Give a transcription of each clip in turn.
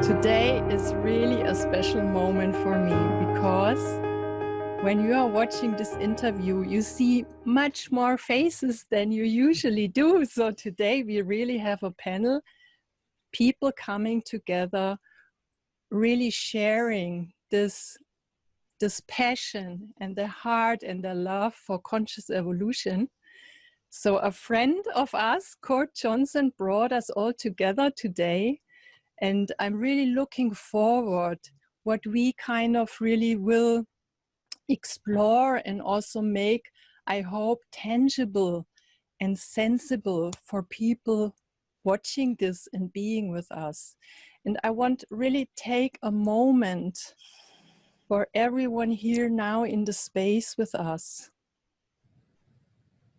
Today is really a special moment for me because when you are watching this interview, you see much more faces than you usually do. So today we really have a panel, people coming together, really sharing this passion and the heart and the love for conscious evolution. So a friend of us, Kurt Johnson, brought us all together today. And I'm really looking forward what we kind of really will explore and also make, I hope, tangible and sensible for people watching this and being with us. And I want to really take a moment for everyone here now in the space with us,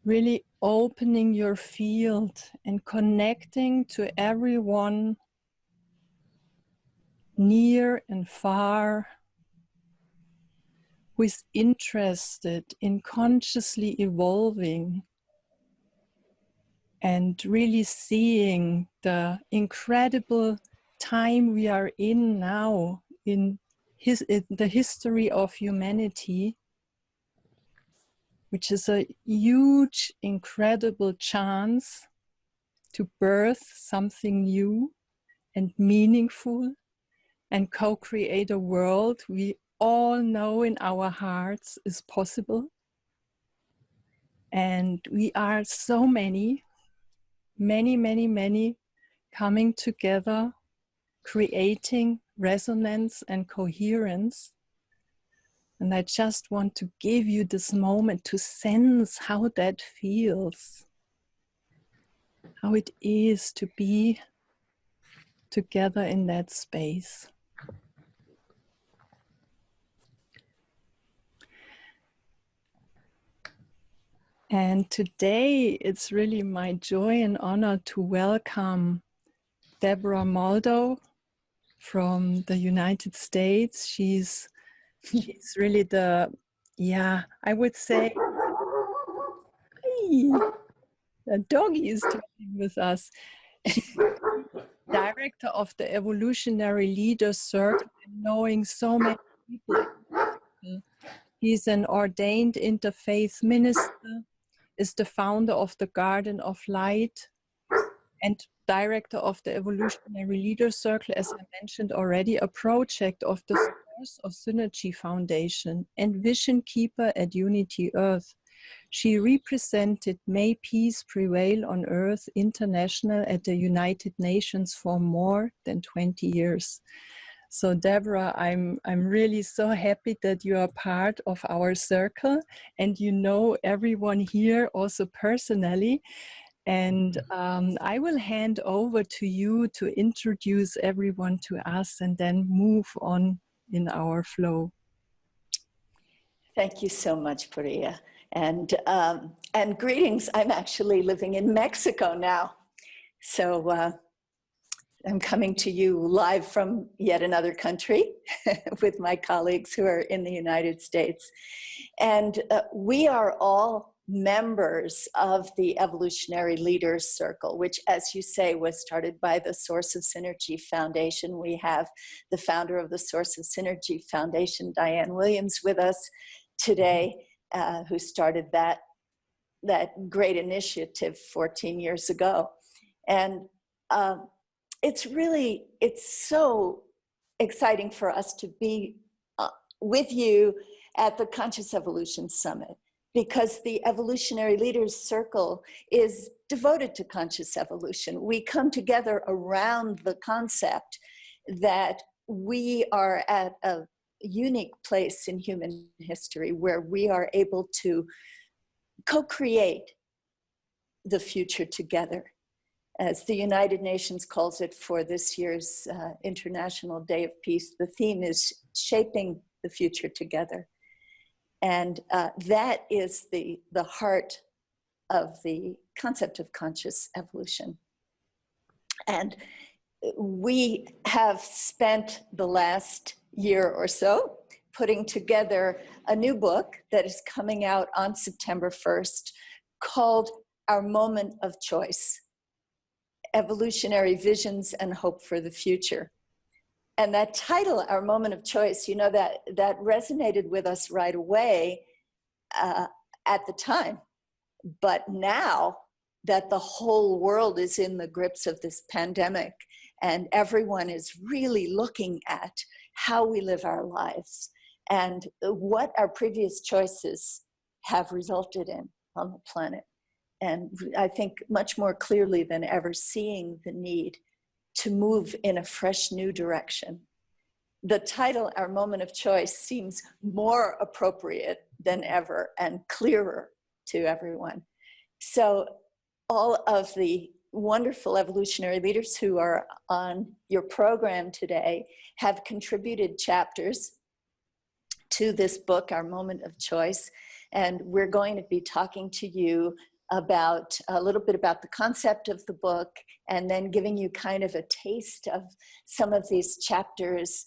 really opening your field and connecting to everyone near and far who is interested in consciously evolving and really seeing the incredible time we are in now in the history of humanity, which is a huge, incredible chance to birth something new and meaningful and co-create a world we all know in our hearts is possible. And we are so many coming together, creating resonance and coherence. And I just want to give you this moment to sense how that feels, how it is to be together in that space. And today it's really my joy and honor to welcome Deborah Maldo from the United States. She's really the, I would say, the doggy is talking with us. Director of the Evolutionary Leaders Circle, knowing so many people. He's an ordained interfaith minister, is the founder of the Garden of Light, and director of the Evolutionary Leaders Circle, as I mentioned already, a project of the Source of Synergy Foundation, and Vision Keeper at Unity Earth. She represented May Peace Prevail on Earth International at the United Nations for more than 20 years. So Deborah, I'm really so happy that you are part of our circle and you know everyone here also personally. And I will hand over to you to introduce everyone to us and then move on in our flow. Thank you so much, Puree. And greetings. I'm actually living in Mexico now. So I'm coming to you live from yet another country with my colleagues who are in the United States. And we are all members of the Evolutionary Leaders Circle, which, as you say, was started by the Source of Synergy Foundation. We have the founder of the Source of Synergy Foundation, Diane Williams, with us today, who started that great initiative 14 years ago. And it's so exciting for us to be with you at the Conscious Evolution Summit, because the Evolutionary Leaders Circle is devoted to conscious evolution. We come together around the concept that we are at a unique place in human history where we are able to co-create the future together. As the United Nations calls it for this year's International Day of Peace, the theme is shaping the future together. And that is the heart of the concept of conscious evolution. And we have spent the last year or so putting together a new book that is coming out on September 1st called Our Moment of Choice: Evolutionary Visions and Hope for the Future. And that title, Our Moment of Choice, you know, that resonated with us right away at the time. But now that the whole world is in the grips of this pandemic and everyone is really looking at how we live our lives and what our previous choices have resulted in on the planet. And I think much more clearly than ever, seeing the need to move in a fresh new direction. The title, Our Moment of Choice, seems more appropriate than ever and clearer to everyone. So all of the wonderful evolutionary leaders who are on your program today have contributed chapters to this book, Our Moment of Choice. And we're going to be talking to you about a little bit about the concept of the book, and then giving you kind of a taste of some of these chapters,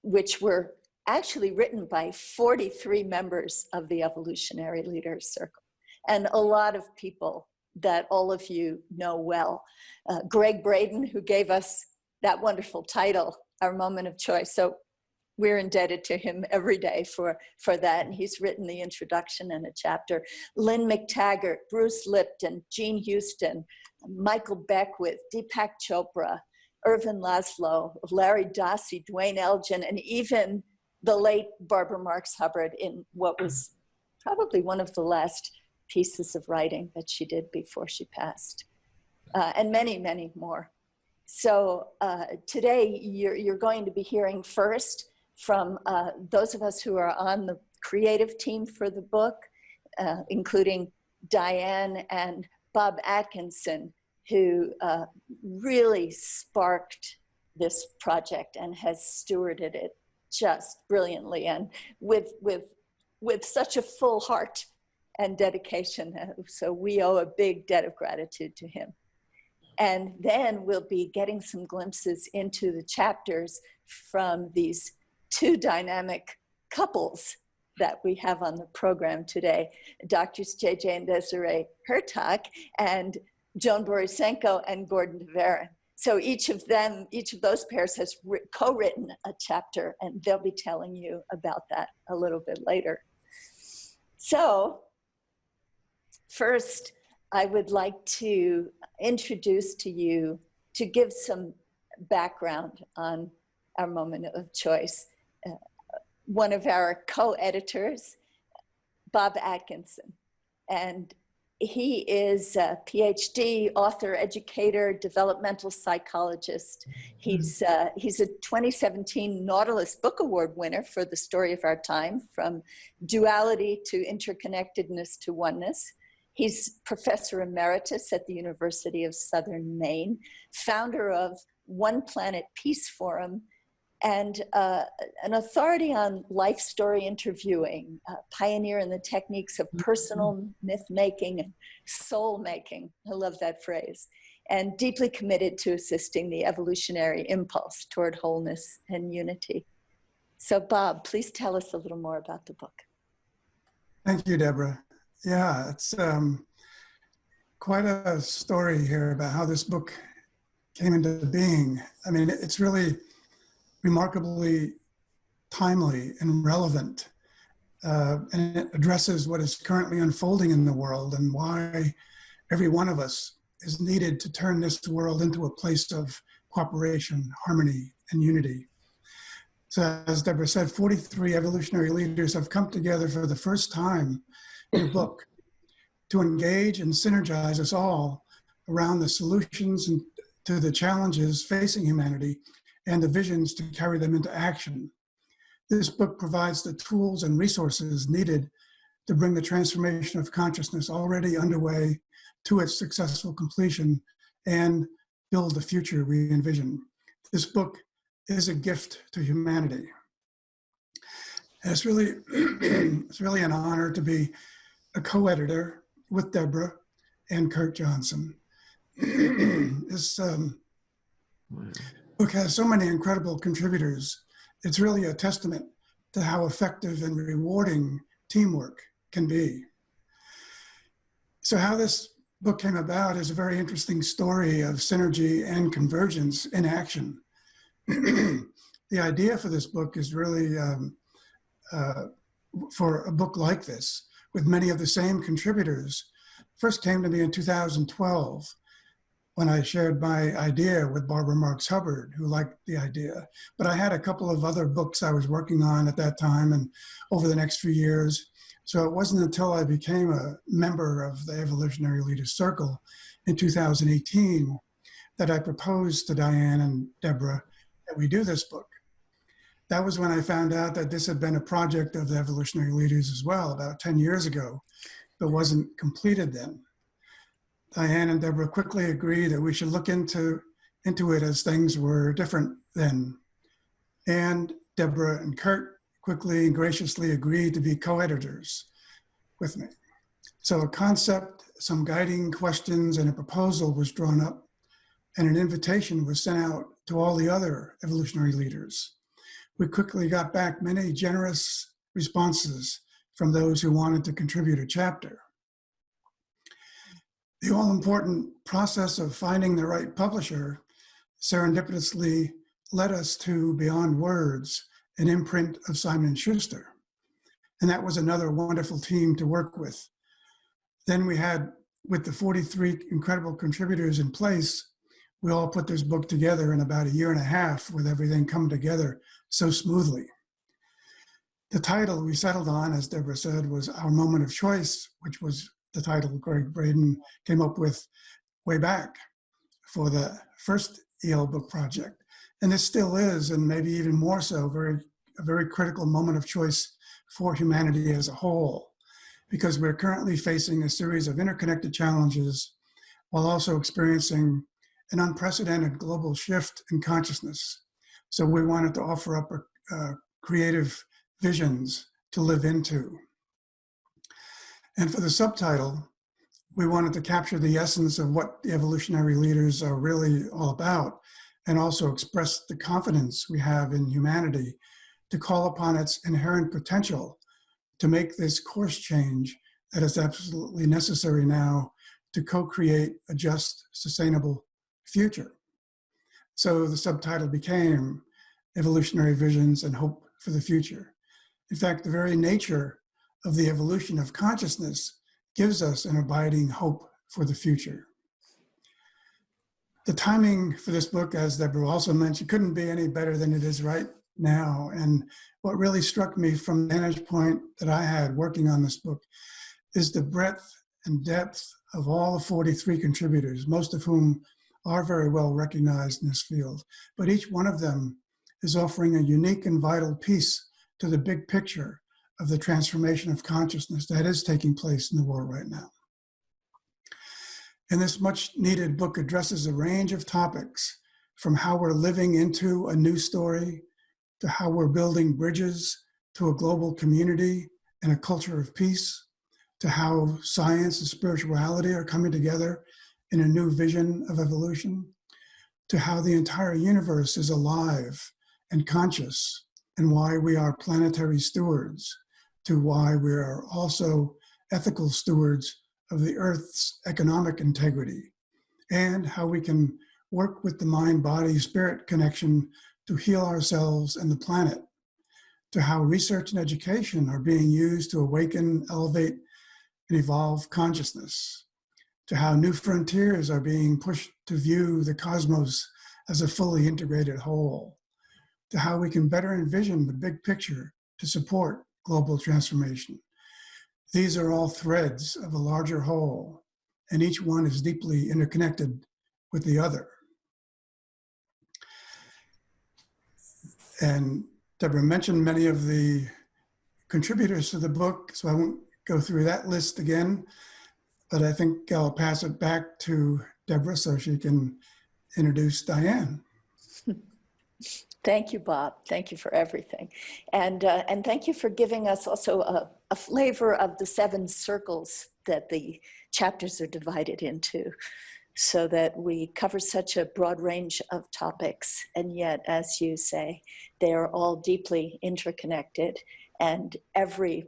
which were actually written by 43 members of the Evolutionary Leaders Circle, and a lot of people that all of you know well. Greg Braden, who gave us that wonderful title, Our Moment of Choice. So we're indebted to him every day for that. And he's written the introduction and a chapter. Lynn McTaggart, Bruce Lipton, Jean Houston, Michael Beckwith, Deepak Chopra, Irvin Laszlo, Larry Dossey, Dwayne Elgin, and even the late Barbara Marx Hubbard in what was probably one of the last pieces of writing that she did before she passed, and many, many more. So today you're going to be hearing first from those of us who are on the creative team for the book, including Diane and Bob Atkinson, who really sparked this project and has stewarded it just brilliantly and with such a full heart and dedication. So we owe a big debt of gratitude to him. And then we'll be getting some glimpses into the chapters from these two dynamic couples that we have on the program today, Doctors JJ and Desiree Hurtak and Joan Borysenko and Gordon Dveirin. So each of those pairs has co-written a chapter, and they'll be telling you about that a little bit later. So first, I would like to introduce to you, to give some background on Our Moment of Choice. One of our co-editors, Bob Atkinson, and he is a PhD, author, educator, developmental psychologist. He's a 2017 Nautilus Book Award winner for The Story of Our Time, From Duality to Interconnectedness to Oneness. He's professor emeritus at the University of Southern Maine, founder of One Planet Peace Forum, and an authority on life story interviewing, pioneer in the techniques of personal myth-making and soul-making. I love that phrase. And deeply committed to assisting the evolutionary impulse toward wholeness and unity. So Bob, please tell us a little more about the book. Thank you, Deborah. Yeah, it's quite a story here about how this book came into being. I mean, it's really remarkably timely and relevant, and it addresses what is currently unfolding in the world and why every one of us is needed to turn this world into a place of cooperation, harmony, and unity. So as Deborah said, 43 evolutionary leaders have come together for the first time in a book to engage and synergize us all around the solutions and to the challenges facing humanity and the visions to carry them into action. This book provides the tools and resources needed to bring the transformation of consciousness already underway to its successful completion and build the future we envision. This book is a gift to humanity. And it's really, it's really an honor to be a co-editor with Deborah and Kurt Johnson. This book has so many incredible contributors. It's really a testament to how effective and rewarding teamwork can be. So how this book came about is a very interesting story of synergy and convergence in action. the idea for this book is really for a book like this, with many of the same contributors, first came to me in 2012 when I shared my idea with Barbara Marx Hubbard, who liked the idea. But I had a couple of other books I was working on at that time and over the next few years. So it wasn't until I became a member of the Evolutionary Leaders Circle in 2018 that I proposed to Diane and Deborah that we do this book. That was when I found out that this had been a project of the evolutionary leaders as well, about 10 years ago, but wasn't completed then. Diane and Deborah quickly agreed that we should look into it as things were different then. And Deborah and Kurt quickly and graciously agreed to be co-editors with me. So a concept, some guiding questions, and a proposal was drawn up, and an invitation was sent out to all the other evolutionary leaders. We quickly got back many generous responses from those who wanted to contribute a chapter. The all-important process of finding the right publisher serendipitously led us to Beyond Words, an imprint of Simon & Schuster. And that was another wonderful team to work with. Then we had, with the 43 incredible contributors in place, we all put this book together in about a year and a half with everything come together so smoothly. The title we settled on, as Deborah said, was Our Moment of Choice, which was the title Greg Braden came up with way back for the first EL book project. And this still is, and maybe even more so, a very critical moment of choice for humanity as a whole, because we're currently facing a series of interconnected challenges while also experiencing an unprecedented global shift in consciousness. So we wanted to offer up creative visions to live into. And for the subtitle, we wanted to capture the essence of what the evolutionary leaders are really all about, and also express the confidence we have in humanity to call upon its inherent potential to make this course change that is absolutely necessary now to co-create a just, sustainable future. So the subtitle became Evolutionary Visions and Hope for the Future. In fact, the very nature of the evolution of consciousness gives us an abiding hope for the future. The timing for this book, as Deborah also mentioned, couldn't be any better than it is right now. And what really struck me from the vantage point that I had working on this book is the breadth and depth of all the 43 contributors, most of whom are very well recognized in this field. But each one of them is offering a unique and vital piece to the big picture of the transformation of consciousness that is taking place in the world right now. And this much needed book addresses a range of topics, from how we're living into a new story, to how we're building bridges to a global community and a culture of peace, to how science and spirituality are coming together in a new vision of evolution, to how the entire universe is alive and conscious, and why we are planetary stewards, to why we are also ethical stewards of the Earth's economic integrity, and how we can work with the mind-body-spirit connection to heal ourselves and the planet, to how research and education are being used to awaken, elevate, and evolve consciousness, to how new frontiers are being pushed to view the cosmos as a fully integrated whole, to how we can better envision the big picture to support global transformation. These are all threads of a larger whole, and each one is deeply interconnected with the other. And Deborah mentioned many of the contributors to the book, so I won't go through that list again, but I think I'll pass it back to Deborah so she can introduce Diane. Thank you, Bob. Thank you for everything. And thank you for giving us also a flavor of the 7 circles that the chapters are divided into, so that we cover such a broad range of topics. And yet, as you say, they are all deeply interconnected, and every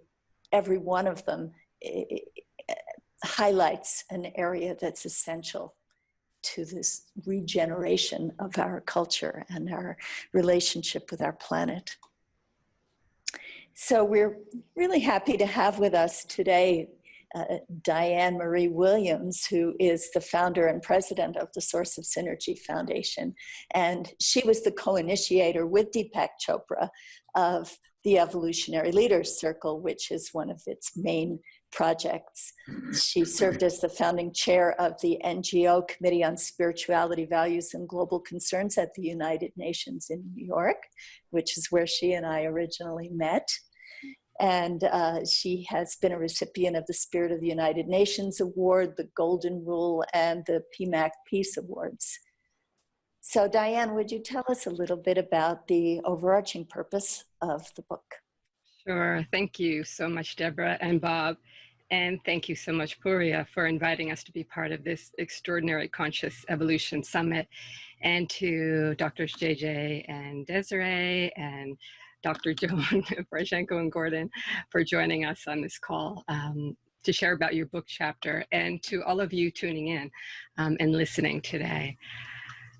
one of them highlights an area that's essential to this regeneration of our culture and our relationship with our planet. So we're really happy to have with us today Diane Marie Williams, who is the founder and president of the Source of Synergy Foundation. And she was the co-initiator with Deepak Chopra of the Evolutionary Leaders Circle, which is one of its main projects. She served as the founding chair of the NGO Committee on Spirituality, Values, and Global Concerns at the United Nations in New York, which is where she and I originally met. And she has been a recipient of the Spirit of the United Nations Award, the Golden Rule, and the PMAC Peace Awards. So Diane, would you tell us a little bit about the overarching purpose of the book? Sure. Thank you so much, Deborah and Bob. And thank you so much, Puree, for inviting us to be part of this extraordinary Conscious Evolution Summit, and to Drs. JJ and Desiree and Dr. Joan Borysenko and Gordon for joining us on this call to share about your book chapter, and to all of you tuning in and listening today.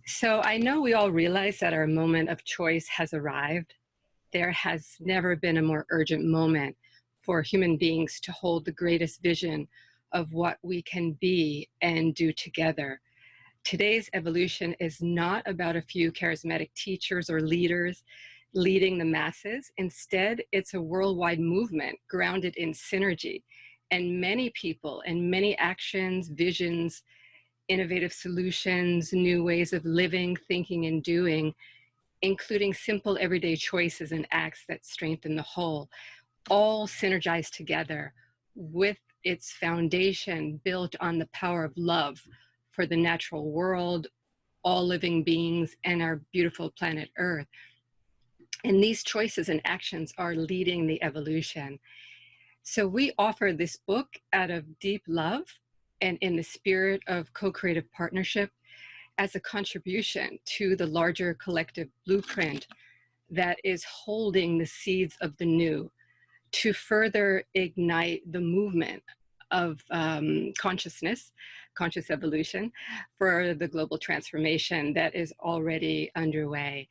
So I know we all realize that our moment of choice has arrived. There has never been a more urgent moment for human beings to hold the greatest vision of what we can be and do together. Today's evolution is not about a few charismatic teachers or leaders leading the masses. Instead, it's a worldwide movement grounded in synergy, and many people and many actions, visions, innovative solutions, new ways of living, thinking, and doing, including simple everyday choices and acts that strengthen the whole, all synergize together with its foundation built on the power of love for the natural world, all living beings, and our beautiful planet Earth. And these choices and actions are leading the evolution. So we offer this book out of deep love and in the spirit of co-creative partnership as a contribution to the larger collective blueprint that is holding the seeds of the new to further ignite the movement of consciousness, conscious evolution, for the global transformation that is already underway.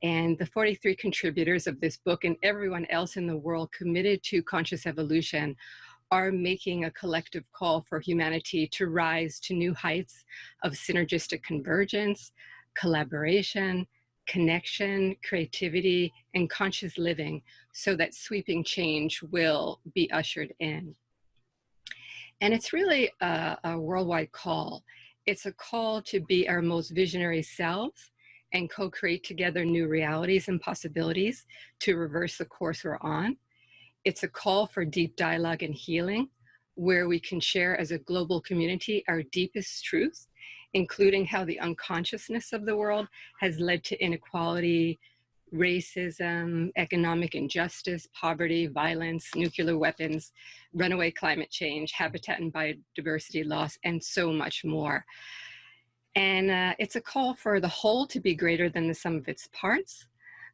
And the 43 contributors of this book and everyone else in the world committed to conscious evolution are making a collective call for humanity to rise to new heights of synergistic convergence, collaboration, connection, creativity, and conscious living, so that sweeping change will be ushered in. And it's really a worldwide call. It's a call to be our most visionary selves and co-create together new realities and possibilities to reverse the course we're on. It's a call for deep dialogue and healing, where we can share as a global community our deepest truths, including how the unconsciousness of the world has led to inequality, racism, economic injustice, poverty, violence, nuclear weapons, runaway climate change, habitat and biodiversity loss, and so much more. And it's a call for the whole to be greater than the sum of its parts,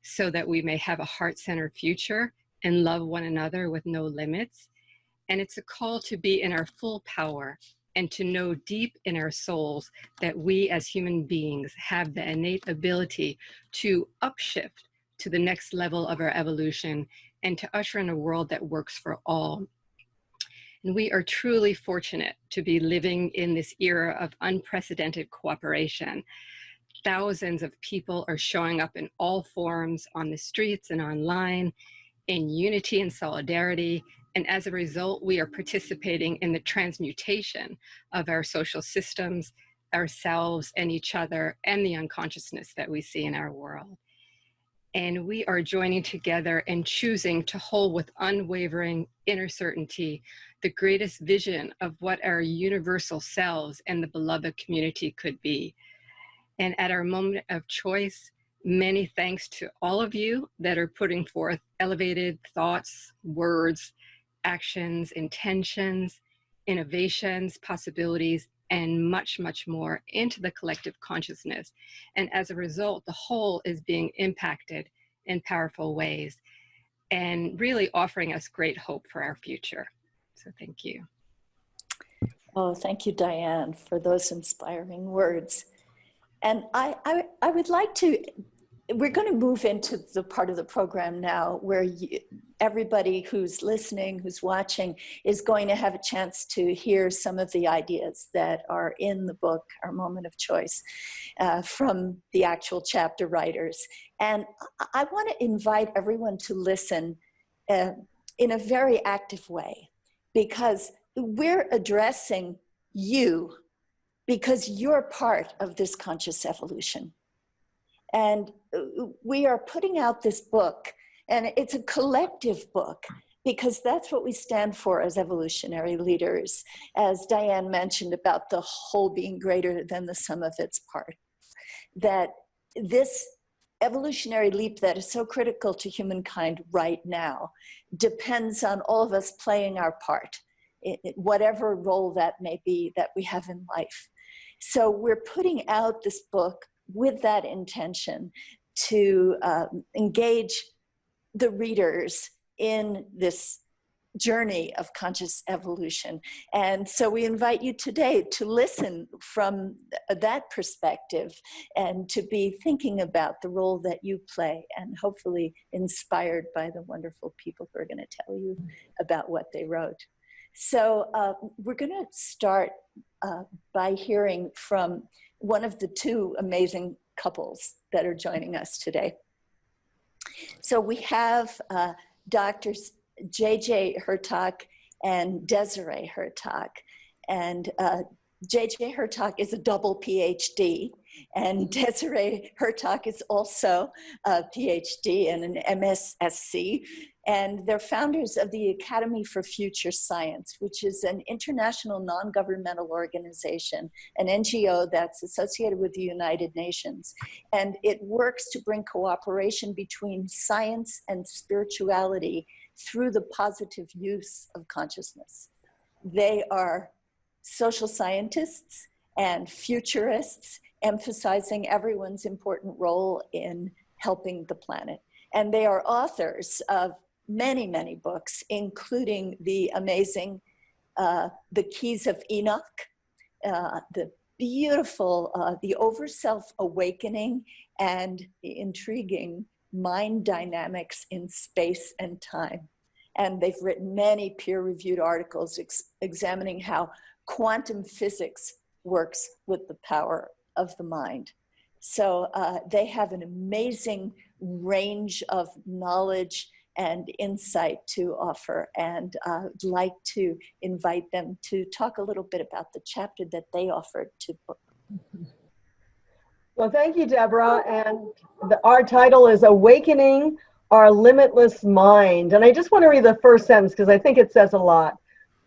so that we may have a heart-centered future and love one another with no limits. And it's a call to be in our full power and to know deep in our souls that we as human beings have the innate ability to upshift to the next level of our evolution and to usher in a world that works for all. And we are truly fortunate to be living in this era of unprecedented cooperation. Thousands of people are showing up in all forms, on the streets and online, in unity and solidarity. And as a result, we are participating in the transmutation of our social systems, ourselves and each other, and the unconsciousness that we see in our world. And we are joining together and choosing to hold with unwavering inner certainty the greatest vision of what our universal selves and the beloved community could be. And at our moment of choice, many thanks to all of you that are putting forth elevated thoughts, words, actions, intentions, innovations, possibilities, and much, much more into the collective consciousness. And as a result, the whole is being impacted in powerful ways and really offering us great hope for our future. So thank you. Oh, thank you, Diane, for those inspiring words. And I would like to, we're going to move into the part of the program now where everybody who's listening, who's watching, is going to have a chance to hear some of the ideas that are in the book, Our Moment of Choice, from the actual chapter writers. And I want to invite everyone to listen in a very active way, because we're addressing you, because you're part of this conscious evolution. And we are putting out this book, and it's a collective book, because that's what we stand for as evolutionary leaders. As Diane mentioned about the whole being greater than the sum of its parts, that this evolutionary leap that is so critical to humankind right now depends on all of us playing our part, whatever role that may be that we have in life. So we're putting out this book with that intention to engage the readers in this journey of conscious evolution. And so we invite you today to listen from that perspective and to be thinking about the role that you play, and hopefully inspired by the wonderful people who are going to tell you about what they wrote. So we're going to start by hearing from one of the two amazing couples that are joining us today. So we have Drs. JJ Hurtak and Desiree Hurtak. And JJ Hurtak is a double PhD, and Desiree Hurtak is also a PhD and an MSSC. And they're founders of the Academy for Future Science, which is an international non-governmental organization, an NGO that's associated with the United Nations. And it works to bring cooperation between science and spirituality through the positive use of consciousness. They are social scientists and futurists, emphasizing everyone's important role in helping the planet. And they are authors of many, many books, including the amazing The Keys of Enoch, the beautiful The Overself Awakening, and the intriguing Mind Dynamics in Space and Time. And they've written many peer-reviewed articles examining how quantum physics works with the power of the mind. So they have an amazing range of knowledge and insight to offer, and I'd like to invite them to talk a little bit about the chapter that they offered to book. Well, thank you, Deborah. And our title is Awakening Our Limitless Mind. And I just want to read the first sentence because I think it says a lot.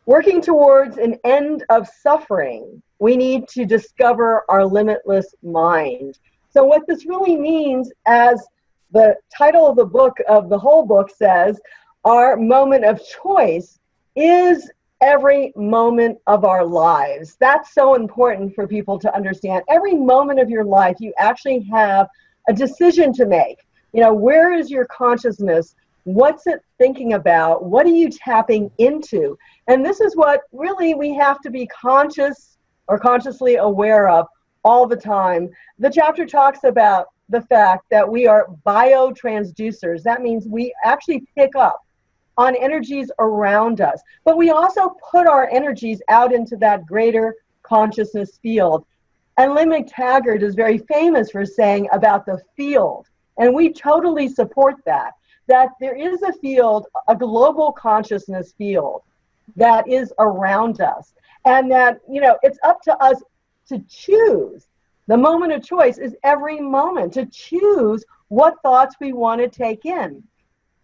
Working towards an end of suffering, we need to discover our limitless mind. So what this really means, as the title of the book, of the whole book says, our moment of choice is every moment of our lives. That's so important for people to understand. Every moment of your life, you actually have a decision to make. You know, where is your consciousness? What's it thinking about? What are you tapping into? And this is what really we have to be conscious or consciously aware of all the time. The chapter talks about the fact that we are biotransducers. That means we actually pick up on energies around us, but we also put our energies out into that greater consciousness field. And Lynn McTaggart is very famous for saying about the field, and we totally support that there is a field, a global consciousness field that is around us, and that, you know, it's up to us to choose. The moment of choice is every moment to choose what thoughts we want to take in.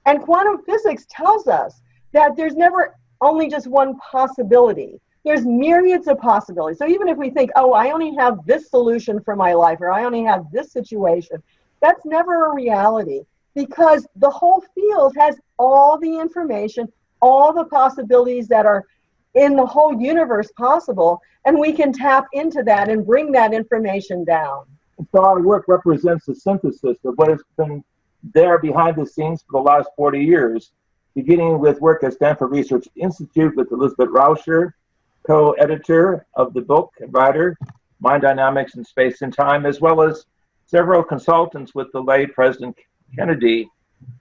And quantum physics tells us that there's never only just one possibility. There's myriads of possibilities. So even if we think, oh, I only have this solution for my life, or I only have this situation, that's never a reality, because the whole field has all the information, all the possibilities that are in the whole universe possible, and we can tap into that and bring that information down. So our work represents the synthesis of what has been there behind the scenes for the last 40 years, beginning with work at Stanford Research Institute with Elizabeth Rauscher, co-editor of the book and writer, Mind Dynamics in Space and Time, as well as several consultants with the late President Kennedy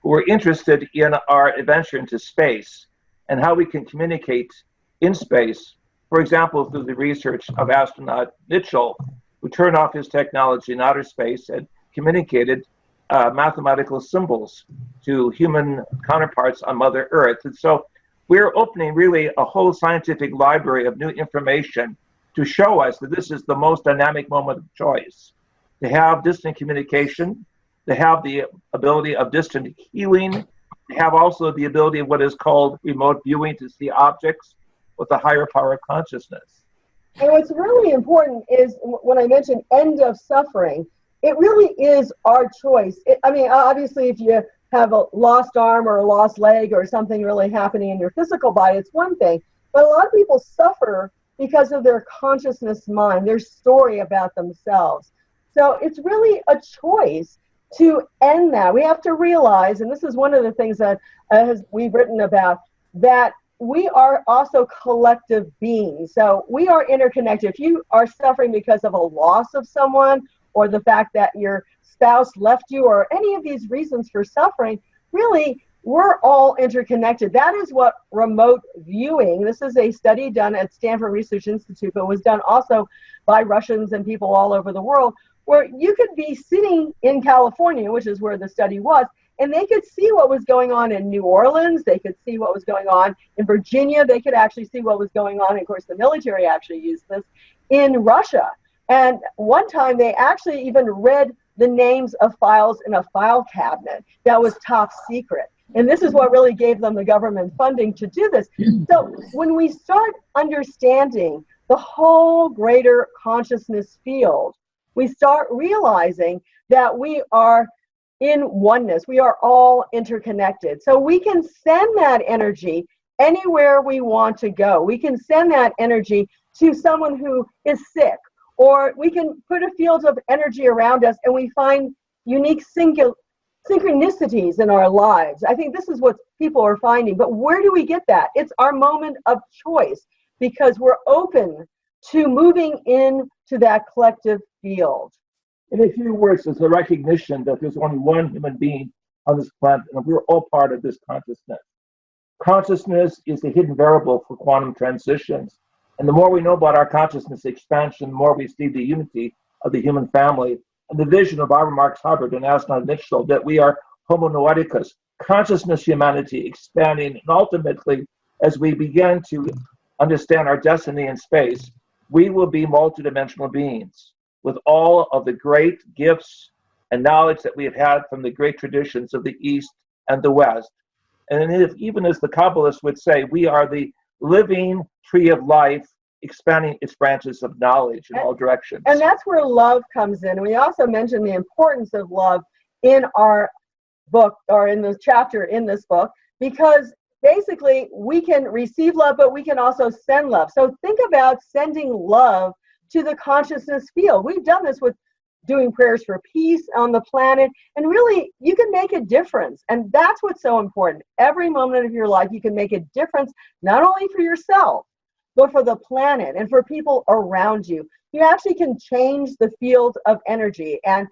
who were interested in our adventure into space and how we can communicate in space, for example, through the research of astronaut Mitchell, who turned off his technology in outer space and communicated mathematical symbols to human counterparts on Mother Earth. And so we're opening really a whole scientific library of new information to show us that this is the most dynamic moment of choice. To have distant communication, to have the ability of distant healing, to have also the ability of what is called remote viewing, to see objects with a higher power of consciousness. And what's really important is when I mentioned end of suffering, it really is our choice. I mean, obviously, if you have a lost arm or a lost leg or something really happening in your physical body, it's one thing. But a lot of people suffer because of their consciousness mind, their story about themselves. So it's really a choice to end that. We have to realize, and this is one of the things that we've written about, that we are also collective beings. So we are interconnected. If you are suffering because of a loss of someone, or the fact that your spouse left you, or any of these reasons for suffering, really, we're all interconnected. That is what remote viewing, this is a study done at Stanford Research Institute, but was done also by Russians and people all over the world, where you could be sitting in California, which is where the study was, and they could see what was going on in New Orleans, they could see what was going on in Virginia, they could actually see what was going on, of course the military actually used this, in Russia. And one time they actually even read the names of files in a file cabinet that was top secret. And this is what really gave them the government funding to do this. So when we start understanding the whole greater consciousness field, we start realizing that we are in oneness. We are all interconnected. So we can send that energy anywhere we want to go. We can send that energy to someone who is sick, or we can put a field of energy around us and we find unique synchronicities in our lives. I think this is what people are finding. But where do we get that? It's our moment of choice, because we're open to moving into that collective field. In a few words, it's a recognition that there's only one human being on this planet, and we're all part of this consciousness. Consciousness is the hidden variable for quantum transitions. And the more we know about our consciousness expansion, the more we see the unity of the human family and the vision of Barbara Marx Hubbard and astronaut Mitchell that we are homo noeticus, consciousness humanity expanding. And ultimately, as we begin to understand our destiny in space, we will be multidimensional beings with all of the great gifts and knowledge that we have had from the great traditions of the East and the West. And if, even as the Kabbalists would say, we are the living tree of life, expanding its branches of knowledge in all directions. And that's where love comes in. And we also mentioned the importance of love in our book, or in the chapter in this book, because basically we can receive love, but we can also send love. So think about sending love to the consciousness field. We've done this with doing prayers for peace on the planet, and really you can make a difference. And that's what's so important. Every moment of your life you can make a difference, not only for yourself, but for the planet and for people around you. You actually can change the field of energy and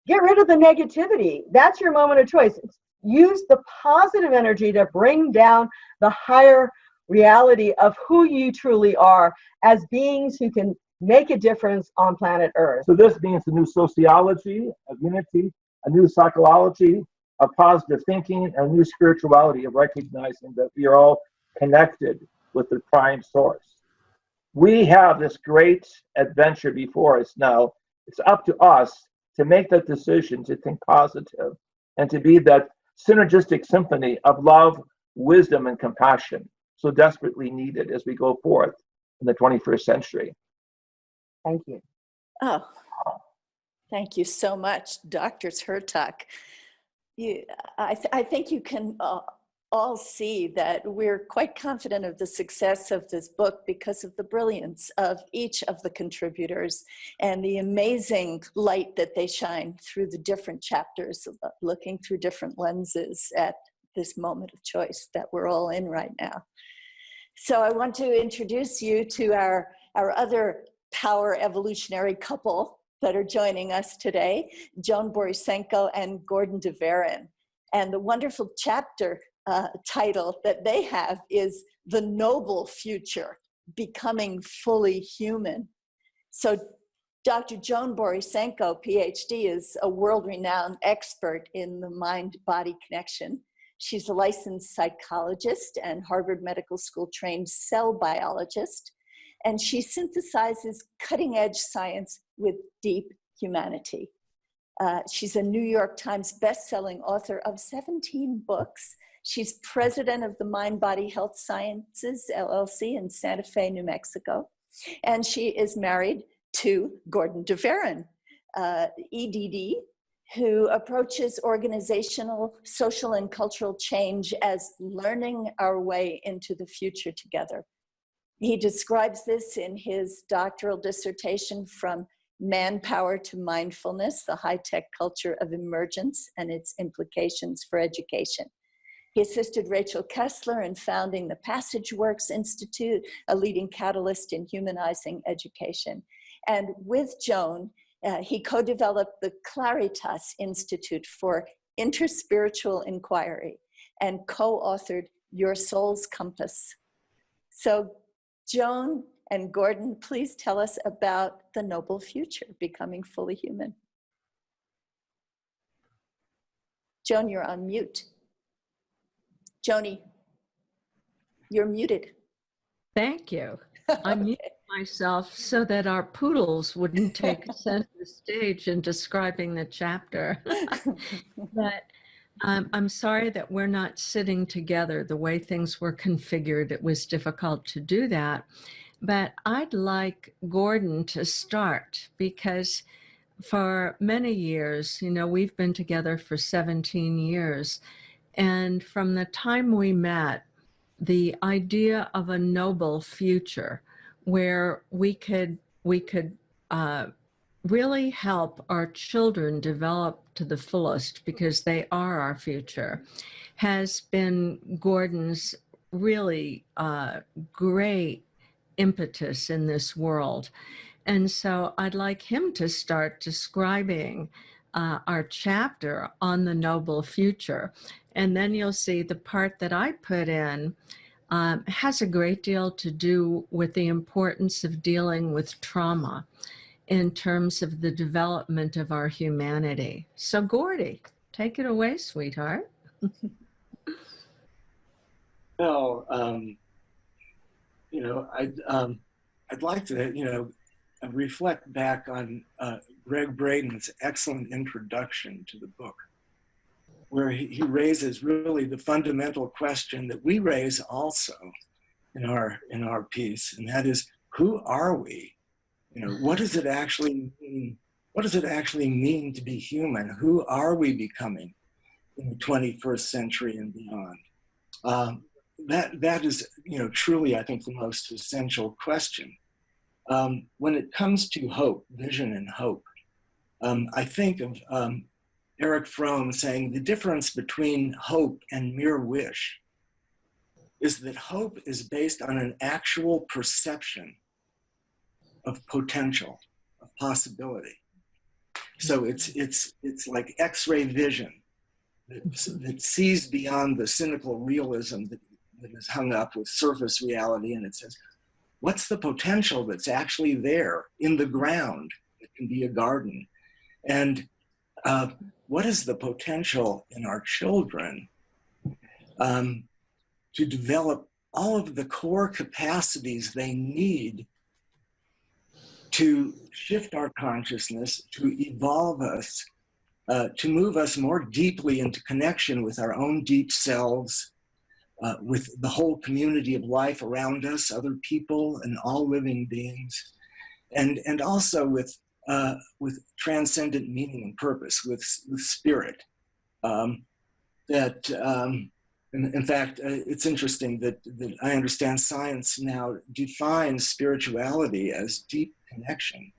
get rid of the negativity. That's your moment of choice. Use the positive energy to bring down the higher reality of who you truly are as beings who can make a difference on planet Earth. So this means a new sociology of unity, a new psychology of positive thinking, and a new spirituality of recognizing that we are all connected with the prime source. We have this great adventure before us now. It's up to us to make that decision to think positive and to be that synergistic symphony of love, wisdom, and compassion so desperately needed as we go forth in the 21st century. Thank you. Oh, thank you so much, Drs. Hurtak. I think you can all see that we're quite confident of the success of this book because of the brilliance of each of the contributors and the amazing light that they shine through the different chapters, looking through different lenses at this moment of choice that we're all in right now. So I want to introduce you to our other power evolutionary couple that are joining us today, Joan Borysenko and Gordon Dveirin. And the wonderful chapter title that they have is The Noble Future, Becoming Fully Human. So Dr. Joan Borysenko, PhD, is a world-renowned expert in the mind-body connection. She's a licensed psychologist and Harvard Medical School trained cell biologist, and she synthesizes cutting-edge science with deep humanity. She's a New York Times best-selling author of 17 books. She's president of the Mind Body Health Sciences, LLC in Santa Fe, New Mexico. And she is married to Gordon Dveirin, EDD, who approaches organizational, social, and cultural change as learning our way into the future together. He describes this in his doctoral dissertation, From Manpower to Mindfulness, the High-Tech Culture of Emergence and its Implications for Education. He assisted Rachel Kessler in founding the PassageWorks Institute, a leading catalyst in humanizing education. And with Joan, he co-developed the Claritas Institute for Interspiritual Inquiry and co-authored Your Soul's Compass. So Joan and Gordon, please tell us about the noble future, becoming fully human. Joan, you're on mute. Joni, you're muted. Thank you. I muted myself so that our poodles wouldn't take center stage in describing the chapter. But I'm sorry that we're not sitting together. The way things were configured, it was difficult to do that. But I'd like Gordon to start, because for many years, you know, we've been together for 17 years. And from the time we met, the idea of a noble future where we could really help our children develop to the fullest, because they are our future, has been Gordon's really great impetus in this world. And so I'd like him to start describing our chapter on the noble future. And then you'll see the part that I put in has a great deal to do with the importance of dealing with trauma in terms of the development of our humanity. So Gordy, take it away, sweetheart. Well, I'd like to, reflect back on Greg Braden's excellent introduction to the book, where he raises really the fundamental question that we raise also in our piece, and that is, who are we? What does it actually mean? What does it actually mean to be human? Who are we becoming in the 21st century and beyond? That is, truly, I think, the most essential question. When it comes to hope, vision and hope, I think of Eric Fromm saying the difference between hope and mere wish is that hope is based on an actual perception of potential, of possibility. So it's like X-ray vision that sees beyond the cynical realism that is hung up with surface reality, and it says, what's the potential that's actually there in the ground? It can be a garden. And what is the potential in our children to develop all of the core capacities they need to shift our consciousness, to evolve us, to move us more deeply into connection with our own deep selves, with the whole community of life around us, other people and all living beings, and also with transcendent meaning and purpose, with spirit. In fact, it's interesting that I understand science now defines spirituality as deep connection,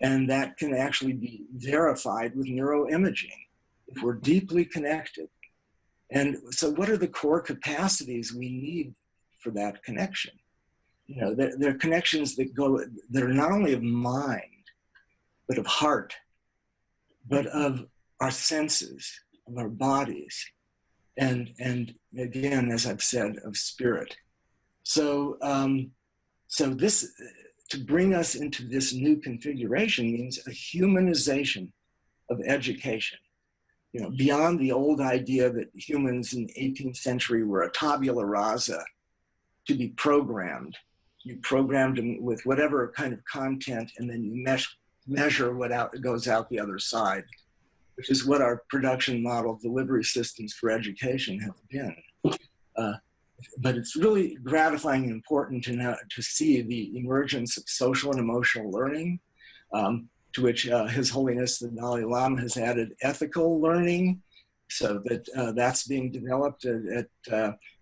and that can actually be verified with neuroimaging if we're deeply connected. And so what are the core capacities we need for that connection. You know, they're connections that are not only of mind, but of heart, but of our senses, of our bodies, and again, as I've said, of spirit. So, so this, to bring us into this new configuration means a humanization of education. You know, beyond the old idea that humans in the 18th century were a tabula rasa, to be programmed. You programmed them with whatever kind of content, and then you measure what goes out the other side, which is what our production model delivery systems for education have been. But it's really gratifying and important to see the emergence of social and emotional learning, to which His Holiness the Dalai Lama has added ethical learning, so that that's being developed at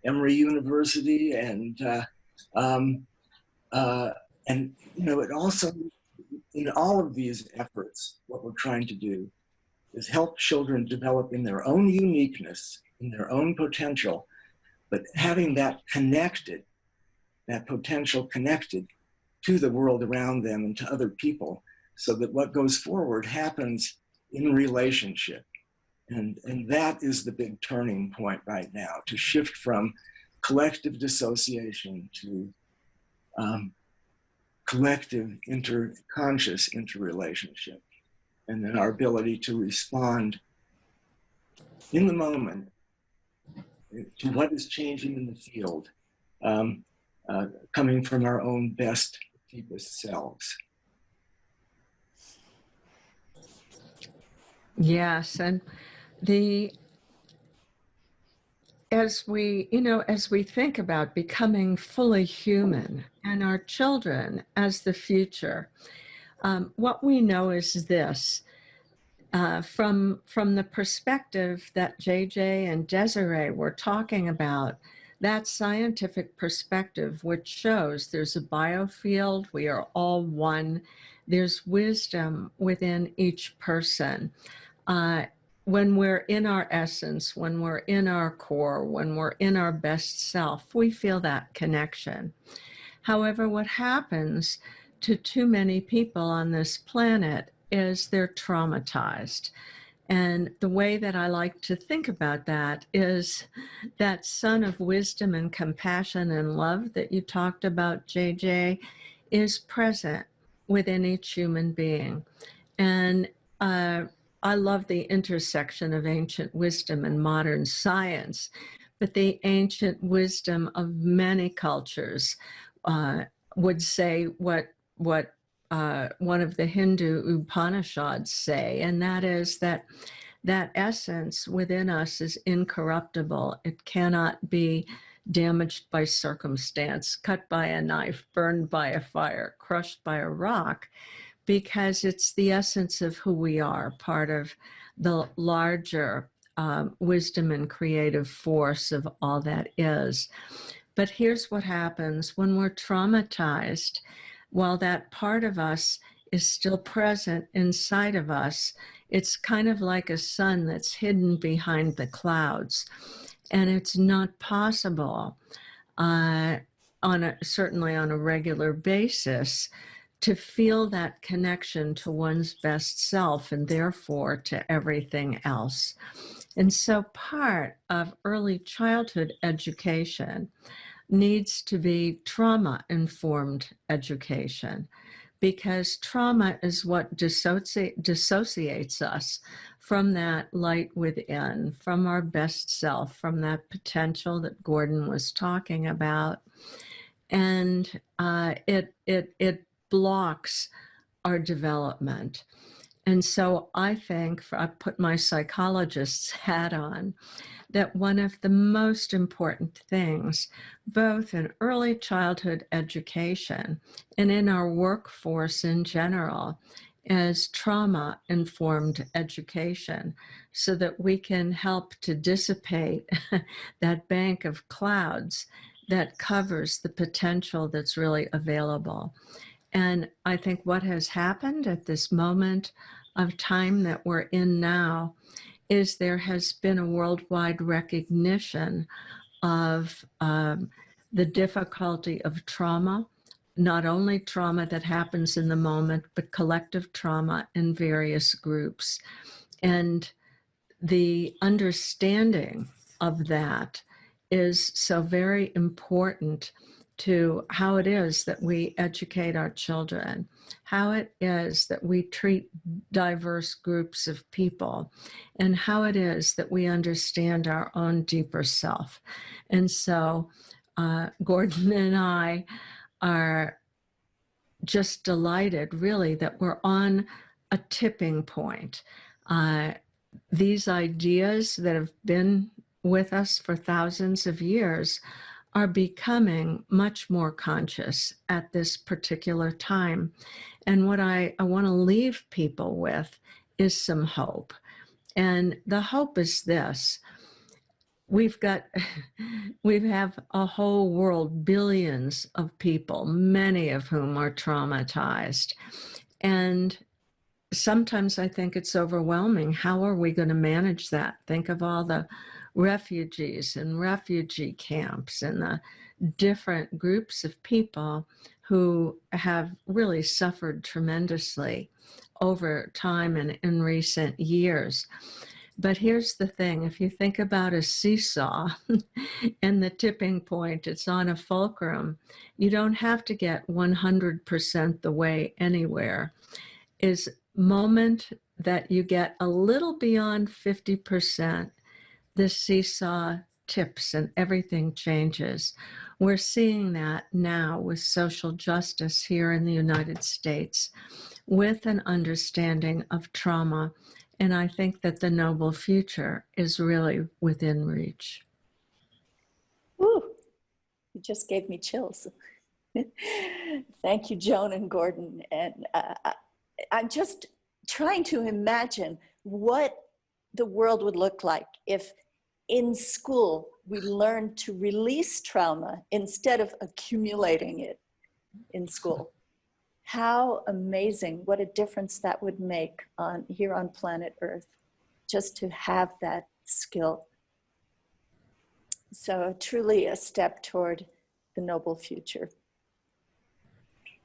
Emory University, and you know, it also, in all of these efforts, what we're trying to do is help children develop in their own uniqueness, in their own potential, but having that connected, that potential connected to the world around them and to other people, so that what goes forward happens in relationship. And that is the big turning point right now, to shift from collective dissociation to collective conscious interrelationship. And then our ability to respond in the moment to what is changing in the field, coming from our own best, deepest selves. Yes, and as we think about becoming fully human and our children as the future, what we know is this. From the perspective that JJ and Desiree were talking about, that scientific perspective, which shows there's a biofield, we are all one, there's wisdom within each person. When we're in our essence, when we're in our core, when we're in our best self, we feel that connection. However, what happens to too many people on this planet is they're traumatized. And the way that I like to think about that is that sun of wisdom and compassion and love that you talked about, JJ, is present within each human being. And I love the intersection of ancient wisdom and modern science, but the ancient wisdom of many cultures would say what one of the Hindu Upanishads say, and that is that essence within us is incorruptible. It cannot be damaged by circumstance, cut by a knife, burned by a fire, crushed by a rock, because it's the essence of who we are, part of the larger wisdom and creative force of all that is. But here's what happens when we're traumatized. While that part of us is still present inside of us, it's kind of like a sun that's hidden behind the clouds. And it's not possible, certainly on a regular basis, to feel that connection to one's best self and therefore to everything else. And so part of early childhood education needs to be trauma-informed education, because trauma is what dissociates us from that light within, from our best self, from that potential that Gordon was talking about. And it blocks our development. And so I think, I put my psychologist's hat on, that one of the most important things, both in early childhood education and in our workforce in general, is trauma-informed education, so that we can help to dissipate that bank of clouds that covers the potential that's really available. And I think what has happened at this moment of time that we're in now is there has been a worldwide recognition of the difficulty of trauma, not only trauma that happens in the moment, but collective trauma in various groups. And the understanding of that is so very important to how it is that we educate our children, how it is that we treat diverse groups of people, and how it is that we understand our own deeper self. And so Gordon and I are just delighted, really, that we're on a tipping point. These ideas that have been with us for thousands of years are becoming much more conscious at this particular time. And what I want to leave people with is some hope. And the hope is this. We have a whole world, billions of people, many of whom are traumatized. And sometimes I think it's overwhelming. How are we going to manage that? Think of all the refugees and refugee camps and the different groups of people who have really suffered tremendously over time and in recent years. But here's the thing, if you think about a seesaw and the tipping point, it's on a fulcrum, you don't have to get 100% the way anywhere. Is moment that you get a little beyond 50%, the seesaw tips and everything changes. We're seeing that now with social justice here in the United States, with an understanding of trauma. And I think that the noble future is really within reach. Ooh, you just gave me chills. Thank you, Joan and Gordon. And I'm just trying to imagine what the world would look like if in school we learned to release trauma instead of accumulating it in school. How amazing, what a difference that would make here on planet Earth, just to have that skill. So truly a step toward the noble future.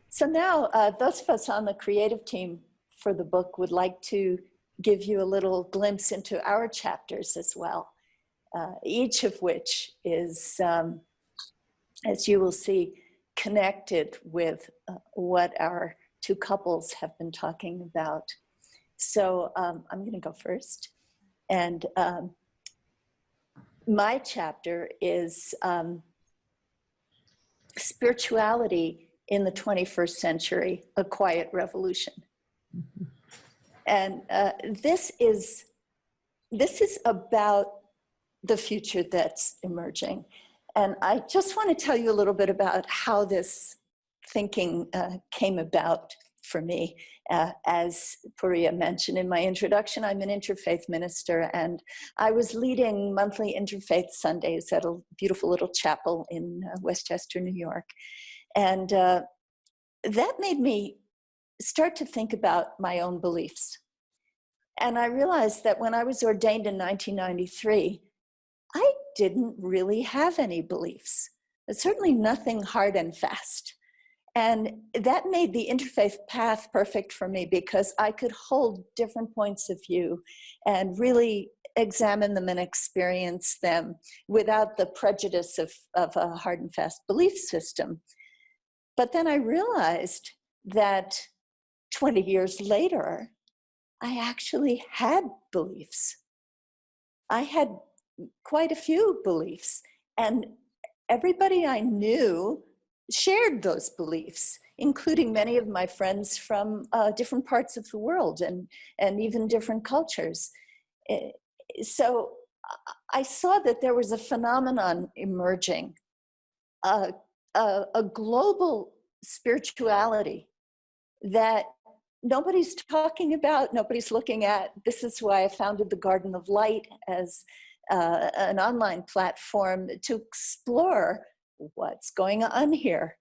So now those of us on the creative team for the book would like to give you a little glimpse into our chapters as well, each of which is, as you will see, connected with what our two couples have been talking about. So I'm going to go first. And my chapter is Spirituality in the 21st Century, A Quiet Revolution. And this is about the future that's emerging. And I just want to tell you a little bit about how this thinking came about for me. As Puree mentioned in my introduction, I'm an interfaith minister, and I was leading monthly interfaith Sundays at a beautiful little chapel in Westchester, New York. And that made me start to think about my own beliefs. And I realized that when I was ordained in 1993, I didn't really have any beliefs, certainly nothing hard and fast. And that made the interfaith path perfect for me because I could hold different points of view and really examine them and experience them without the prejudice of a hard and fast belief system. But then I realized that 20 years later, I actually had beliefs. I had quite a few beliefs, and everybody I knew shared those beliefs, including many of my friends from different parts of the world and even different cultures. So I saw that there was a phenomenon emerging, a global spirituality that nobody's talking about, nobody's looking at. This is why I founded the Garden of Light as an online platform to explore what's going on here.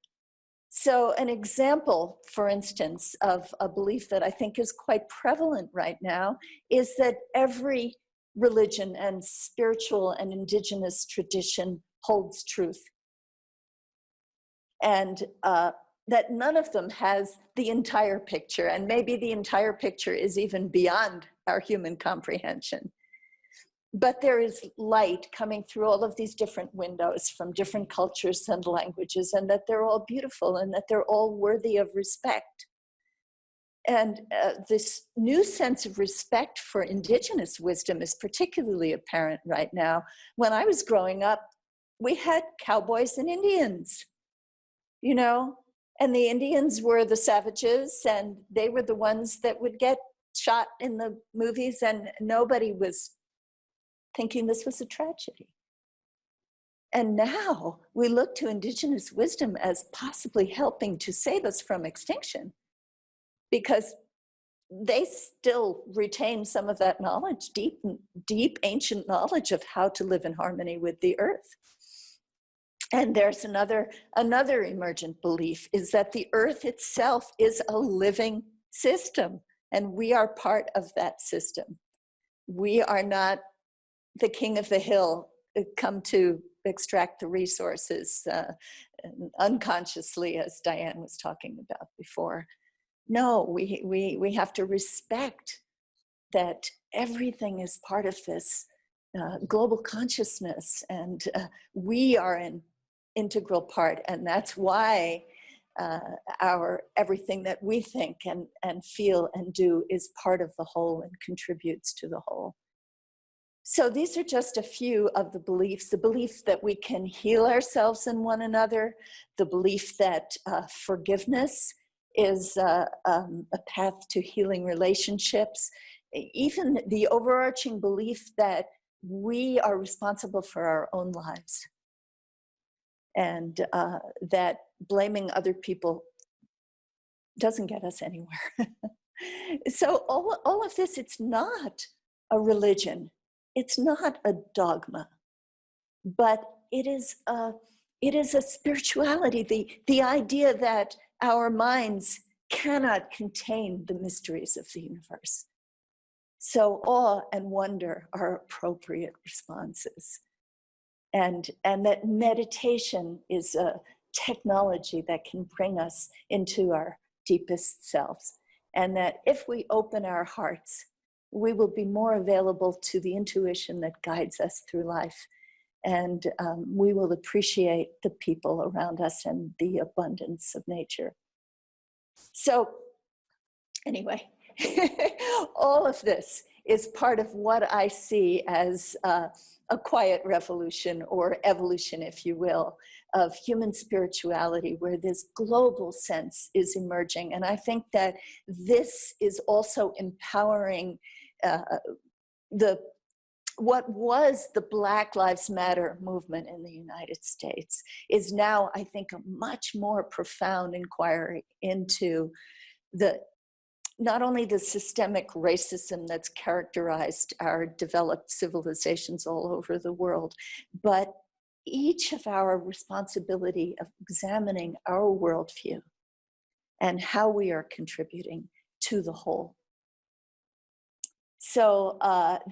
So an example, for instance, of a belief that I think is quite prevalent right now is that every religion and spiritual and indigenous tradition holds truth. and that none of them has the entire picture, and maybe the entire picture is even beyond our human comprehension. But there is light coming through all of these different windows from different cultures and languages, and that they're all beautiful and that they're all worthy of respect. And this new sense of respect for indigenous wisdom is particularly apparent right now. When I was growing up, we had cowboys and Indians, you know, and the Indians were the savages, and they were the ones that would get shot in the movies, and nobody was thinking this was a tragedy. And now we look to indigenous wisdom as possibly helping to save us from extinction, because they still retain some of that knowledge, deep ancient knowledge of how to live in harmony with the earth. And there's another emergent belief, is that the earth itself is a living system, and we are part of that system. We are not the king of the hill come to extract the resources unconsciously, as Diane was talking about before. No, we have to respect that everything is part of this global consciousness, and we are an integral part, and that's why our everything that we think and feel and do is part of the whole and contributes to the whole. So these are just a few of the beliefs that we can heal ourselves and one another, the belief that forgiveness is a path to healing relationships, even the overarching belief that we are responsible for our own lives, and that blaming other people doesn't get us anywhere. So all of this, it's not a religion, it's not a dogma, but it is a spirituality, the idea that our minds cannot contain the mysteries of the universe. So awe and wonder are appropriate responses. And that meditation is a technology that can bring us into our deepest selves. And that if we open our hearts, we will be more available to the intuition that guides us through life. And we will appreciate the people around us and the abundance of nature. So anyway, all of this is part of what I see as a quiet revolution, or evolution, if you will, of human spirituality, where this global sense is emerging. And I think that this is also empowering what was the Black Lives Matter movement in the United States is now, I think, a much more profound inquiry into not only the systemic racism that's characterized our developed civilizations all over the world, but each of our responsibility of examining our worldview and how we are contributing to the whole. So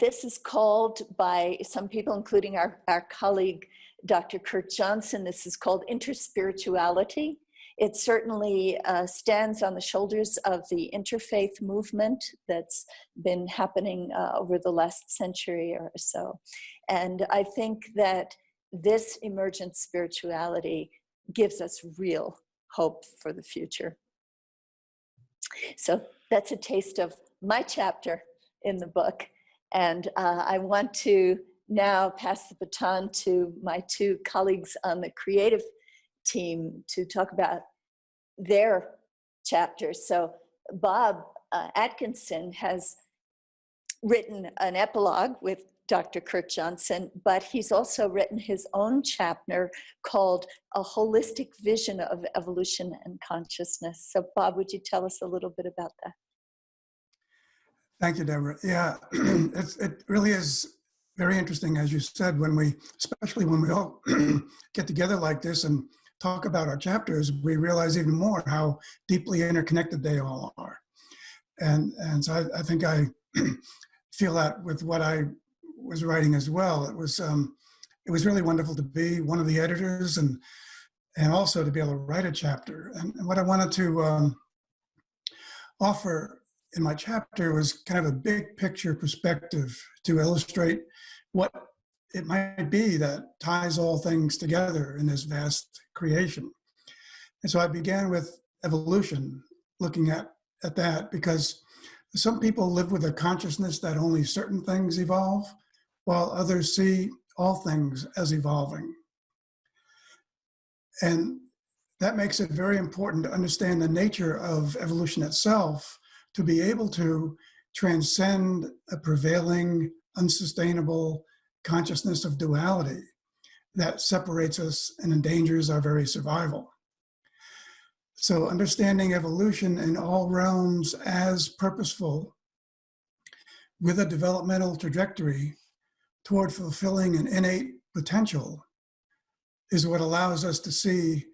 this is called by some people, including our colleague, Dr. Kurt Johnson, this is called interspirituality. It certainly stands on the shoulders of the interfaith movement that's been happening over the last century or so. And I think that this emergent spirituality gives us real hope for the future. So that's a taste of my chapter in the book. And I want to now pass the baton to my two colleagues on the creative team to talk about their chapters. So Bob Atkinson has written an epilogue with Dr. Kurt Johnson, but he's also written his own chapter called A Holistic Vision of Evolution and Consciousness. So Bob, would you tell us a little bit about that? Thank you, Deborah. Yeah, it really is very interesting, as you said, especially when we all get together like this and talk about our chapters, we realize even more how deeply interconnected they all are. And so I think I feel that with what I was writing as well. It was really wonderful to be one of the editors and also to be able to write a chapter. And what I wanted to offer in my chapter was kind of a big picture perspective to illustrate what it might be that ties all things together in this vast creation. And so I began with evolution, looking at that, because some people live with a consciousness that only certain things evolve, while others see all things as evolving. And that makes it very important to understand the nature of evolution itself, to be able to transcend a prevailing, unsustainable consciousness of duality that separates us and endangers our very survival. So understanding evolution in all realms as purposeful, with a developmental trajectory toward fulfilling an innate potential, is what allows us to see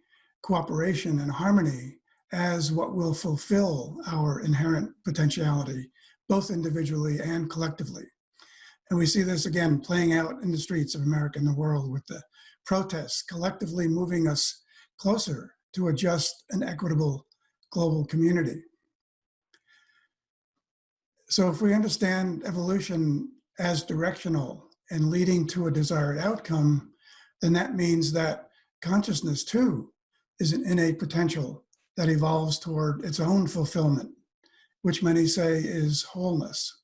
cooperation and harmony as what will fulfill our inherent potentiality, both individually and collectively. And we see this again playing out in the streets of America and the world, with the protests collectively moving us closer to a just and equitable global community. So if we understand evolution as directional and leading to a desired outcome, then that means that consciousness too is an innate potential that evolves toward its own fulfillment, which many say is wholeness.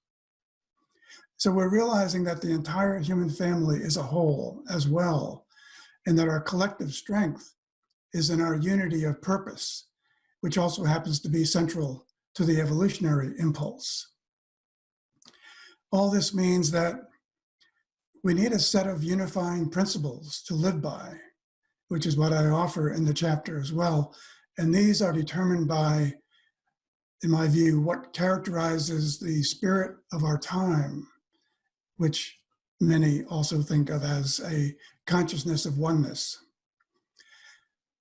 So we're realizing that the entire human family is a whole as well, and that our collective strength is in our unity of purpose, which also happens to be central to the evolutionary impulse. All this means that we need a set of unifying principles to live by, which is what I offer in the chapter as well. And these are determined by, in my view, what characterizes the spirit of our time, which many also think of as a consciousness of oneness.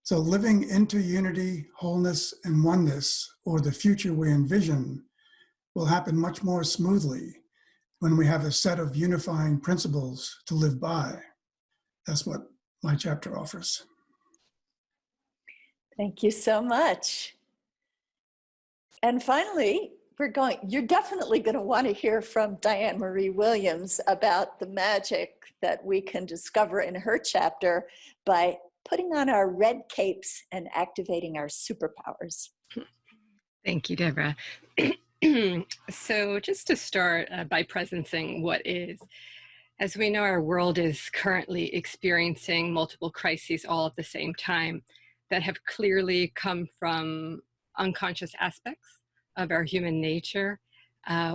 So living into unity, wholeness, and oneness, or the future we envision, will happen much more smoothly when we have a set of unifying principles to live by. That's what my chapter offers. Thank you so much. And finally, you're definitely going to want to hear from Diane Marie Williams about the magic that we can discover in her chapter by putting on our red capes and activating our superpowers. Thank you, Deborah. So just to start by presencing what is. As we know, our world is currently experiencing multiple crises all at the same time that have clearly come from unconscious aspects of our human nature.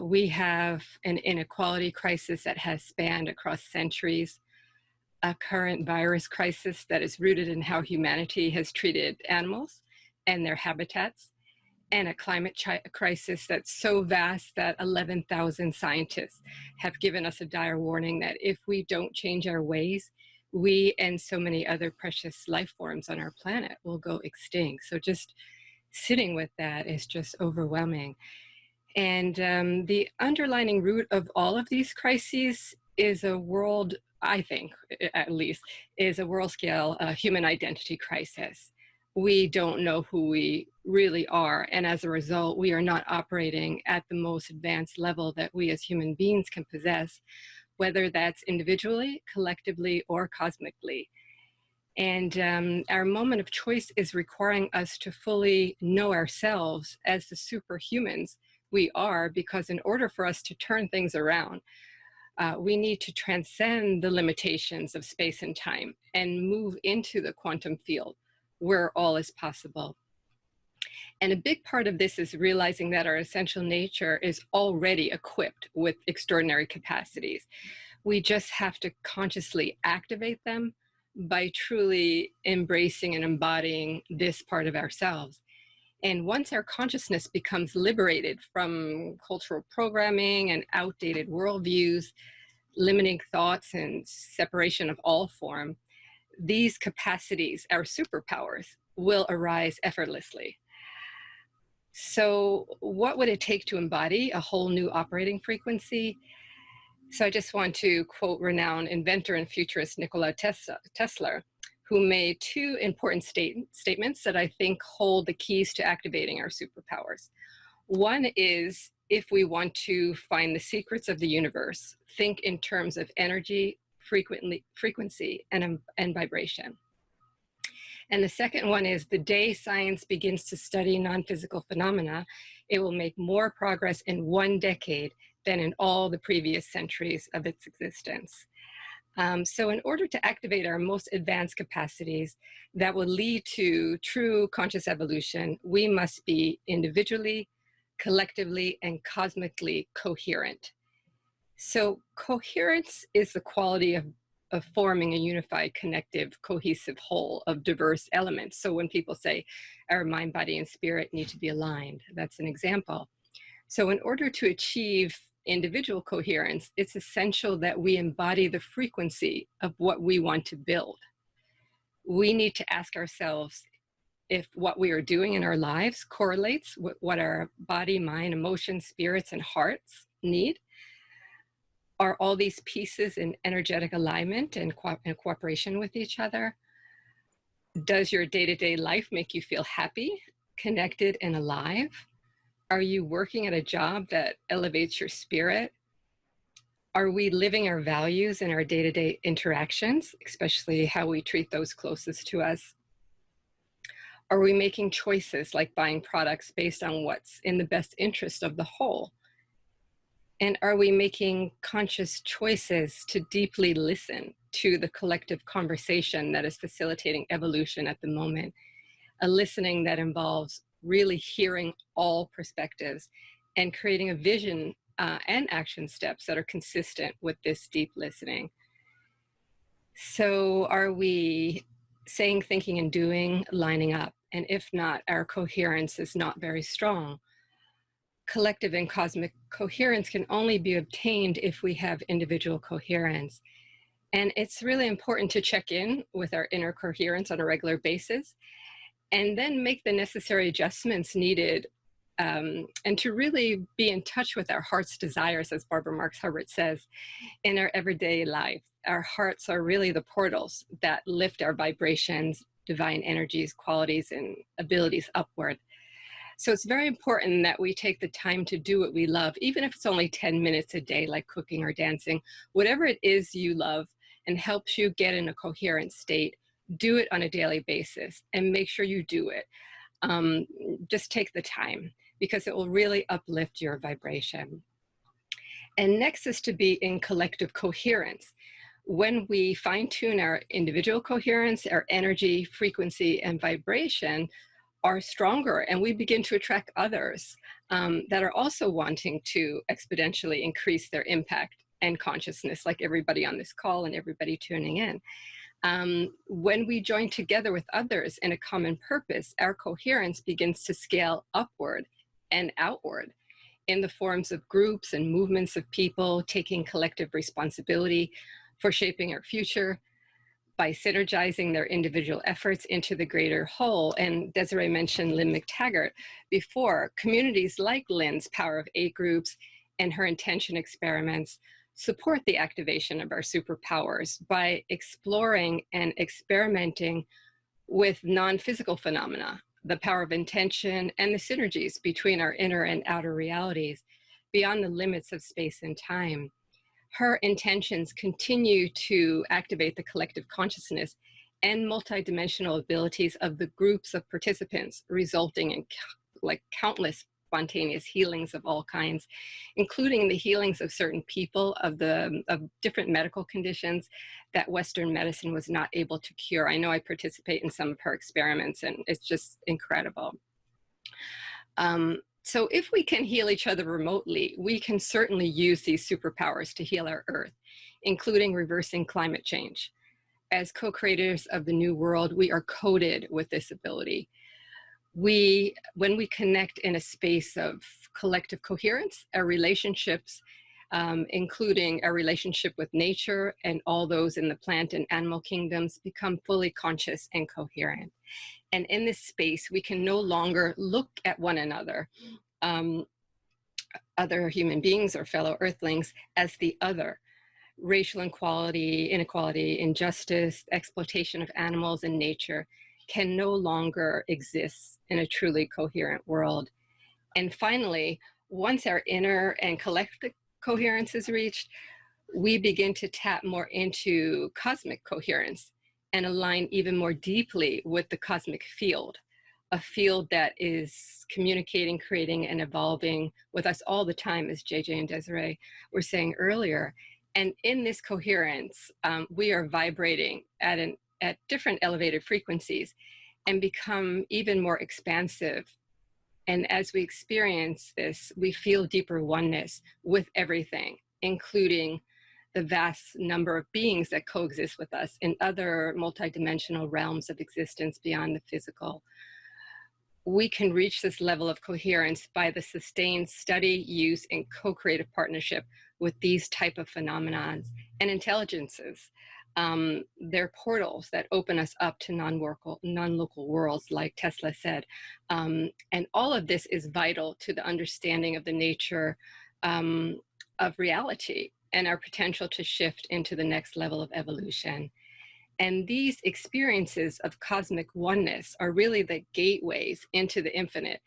We have an inequality crisis that has spanned across centuries, a current virus crisis that is rooted in how humanity has treated animals and their habitats, and a climate crisis that's so vast that 11,000 scientists have given us a dire warning that if we don't change our ways, we and so many other precious life forms on our planet will go extinct. So just sitting with that is just overwhelming. And the underlying root of all of these crises is a world, I think, at least, is a world scale human identity crisis. We don't know who we really are. And as a result, we are not operating at the most advanced level that we as human beings can possess, whether that's individually, collectively, or cosmically. And our moment of choice is requiring us to fully know ourselves as the superhumans we are, because in order for us to turn things around, we need to transcend the limitations of space and time and move into the quantum field where all is possible. And a big part of this is realizing that our essential nature is already equipped with extraordinary capacities. We just have to consciously activate them by truly embracing and embodying this part of ourselves. And once our consciousness becomes liberated from cultural programming and outdated worldviews, limiting thoughts and separation of all form, these capacities, our superpowers, will arise effortlessly. So what would it take to embody a whole new operating frequency? So I just want to quote renowned inventor and futurist Nikola Tesla, who made two important statements that I think hold the keys to activating our superpowers. One is, if we want to find the secrets of the universe, think in terms of energy, frequency, and vibration. And the second one is, the day science begins to study non-physical phenomena, it will make more progress in 1 decade than in all the previous centuries of its existence. So in order to activate our most advanced capacities that will lead to true conscious evolution, we must be individually, collectively, and cosmically coherent. So coherence is the quality of forming a unified, connective, cohesive whole of diverse elements. So when people say our mind, body, and spirit need to be aligned, that's an example. So in order to achieve individual coherence, it's essential that we embody the frequency of what we want to build. We need to ask ourselves if what we are doing in our lives correlates with what our body, mind, emotions, spirits, and hearts need. Are all these pieces in energetic alignment and cooperation with each other? Does your day-to-day life make you feel happy, connected, and alive? Are you working at a job that elevates your spirit? Are we living our values in our day-to-day interactions, especially how we treat those closest to us? Are we making choices like buying products based on what's in the best interest of the whole? And are we making conscious choices to deeply listen to the collective conversation that is facilitating evolution at the moment? A listening that involves really hearing all perspectives and creating a vision and action steps that are consistent with this deep listening. So are we saying, thinking, and doing lining up? And if not, our coherence is not very strong. Collective and cosmic coherence can only be obtained if we have individual coherence. And it's really important to check in with our inner coherence on a regular basis, and then make the necessary adjustments needed, and to really be in touch with our heart's desires, as Barbara Marx Hubbard says, in our everyday life. Our hearts are really the portals that lift our vibrations, divine energies, qualities, and abilities upward. So it's very important that we take the time to do what we love, even if it's only 10 minutes a day, like cooking or dancing. Whatever it is you love and helps you get in a coherent state, do it on a daily basis and make sure you do it. Just take the time, because it will really uplift your vibration. And next is to be in collective coherence. When we fine-tune our individual coherence, our energy, frequency, and vibration are stronger, and we begin to attract others that are also wanting to exponentially increase their impact and consciousness, like everybody on this call and everybody tuning in. When we join together with others in a common purpose, our coherence begins to scale upward and outward in the forms of groups and movements of people taking collective responsibility for shaping our future by synergizing their individual efforts into the greater whole. And Desiree mentioned Lynn McTaggart before. Communities like Lynn's Power of 8 groups and her intention experiments support the activation of our superpowers by exploring and experimenting with non-physical phenomena, the power of intention, and the synergies between our inner and outer realities beyond the limits of space and time. Her intentions continue to activate the collective consciousness and multidimensional abilities of the groups of participants, resulting in countless spontaneous healings of all kinds, including the healings of certain people of different medical conditions that Western medicine was not able to cure. I know I participate in some of her experiments, and it's just incredible. So if we can heal each other remotely, we can certainly use these superpowers to heal our Earth, including reversing climate change. As co-creators of the new world, we are coded with this ability. When we connect in a space of collective coherence, our relationships, including our relationship with nature and all those in the plant and animal kingdoms, become fully conscious and coherent. And in this space, we can no longer look at one another, other human beings or fellow earthlings, as the other. racial inequality, injustice, exploitation of animals and nature can no longer exist in a truly coherent world. And finally, once our inner and collective coherence is reached, we begin to tap more into cosmic coherence and align even more deeply with the cosmic field, a field that is communicating, creating, and evolving with us all the time, as JJ and Desiree were saying earlier. And in this coherence, we are vibrating at different elevated frequencies and become even more expansive. And as we experience this, we feel deeper oneness with everything, including the vast number of beings that coexist with us in other multidimensional realms of existence beyond the physical. We can reach this level of coherence by the sustained study, use, and co-creative partnership with these type of phenomena and intelligences. They're portals that open us up to non-local worlds, like Tesla said. And all of this is vital to the understanding of the nature of reality and our potential to shift into the next level of evolution. And these experiences of cosmic oneness are really the gateways into the infinite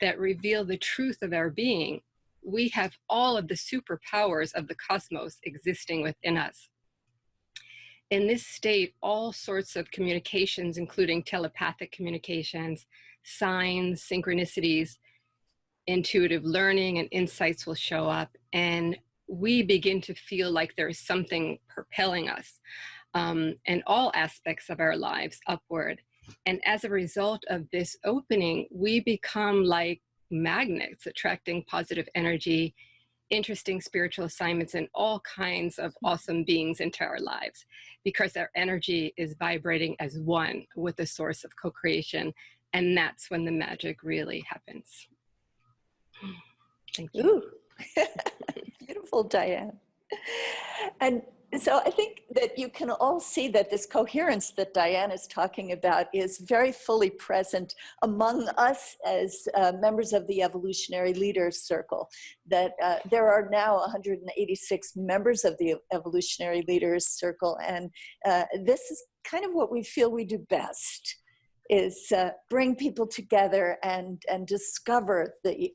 that reveal the truth of our being. We have all of the superpowers of the cosmos existing within us. In this state, all sorts of communications, including telepathic communications, signs, synchronicities, intuitive learning, and insights will show up. And we begin to feel like there is something propelling us in all aspects of our lives upward. And as a result of this opening, we become like magnets, attracting positive energy, interesting spiritual assignments, and all kinds of awesome beings into our lives, because our energy is vibrating as one with the source of co-creation. And that's when the magic really happens. Thank you. Ooh. Beautiful, Diane. And so I think that you can all see that this coherence that Diane is talking about is very fully present among us as members of the Evolutionary Leaders Circle, that there are now 186 members of the Evolutionary Leaders Circle, and this is kind of what we feel we do best, is bring people together and discover the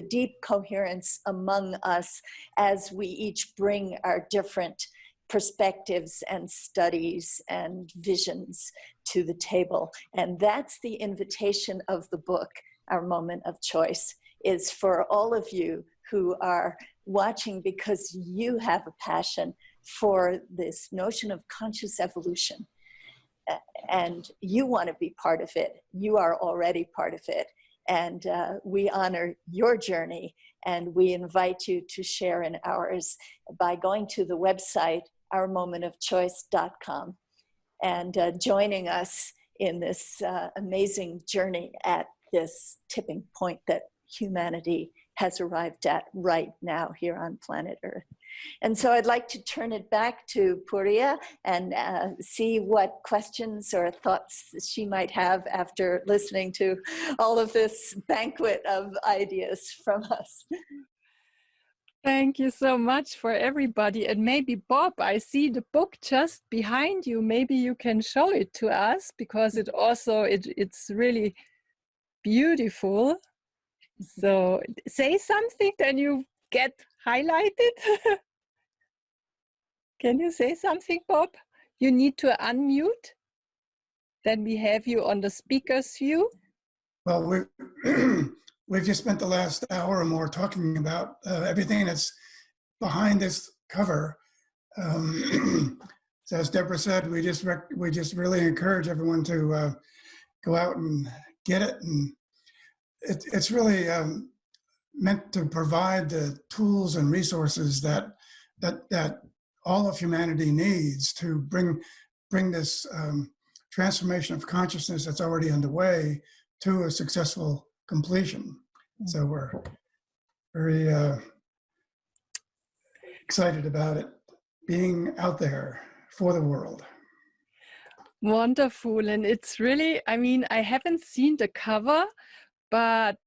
deep coherence among us as we each bring our different perspectives and studies and visions to the table. And that's the invitation of the book, Our Moment of Choice, is for all of you who are watching because you have a passion for this notion of conscious evolution. And you want to be part of it. You are already part of it. And we honor your journey, and we invite you to share in ours by going to the website, ourmomentofchoice.com, and joining us in this amazing journey at this tipping point that humanity has arrived at right now here on planet Earth. And so I'd like to turn it back to Puree and see what questions or thoughts she might have after listening to all of this banquet of ideas from us. Thank you so much for everybody. And maybe Bob, I see the book just behind you. Maybe you can show it to us, because it also, it's really beautiful. So say something, then you get highlighted. Can you say something, Bob? You need to unmute. Then we have you on the speaker's view. Well, we've just spent the last hour or more talking about everything that's behind this cover. So as Deborah said, we just really encourage everyone to go out and get it. And it's really meant to provide the tools and resources that all of humanity needs to bring this transformation of consciousness that's already underway to a successful completion. So we're very excited about it being out there for the world. Wonderful. And it's really, I mean, I haven't seen the cover, but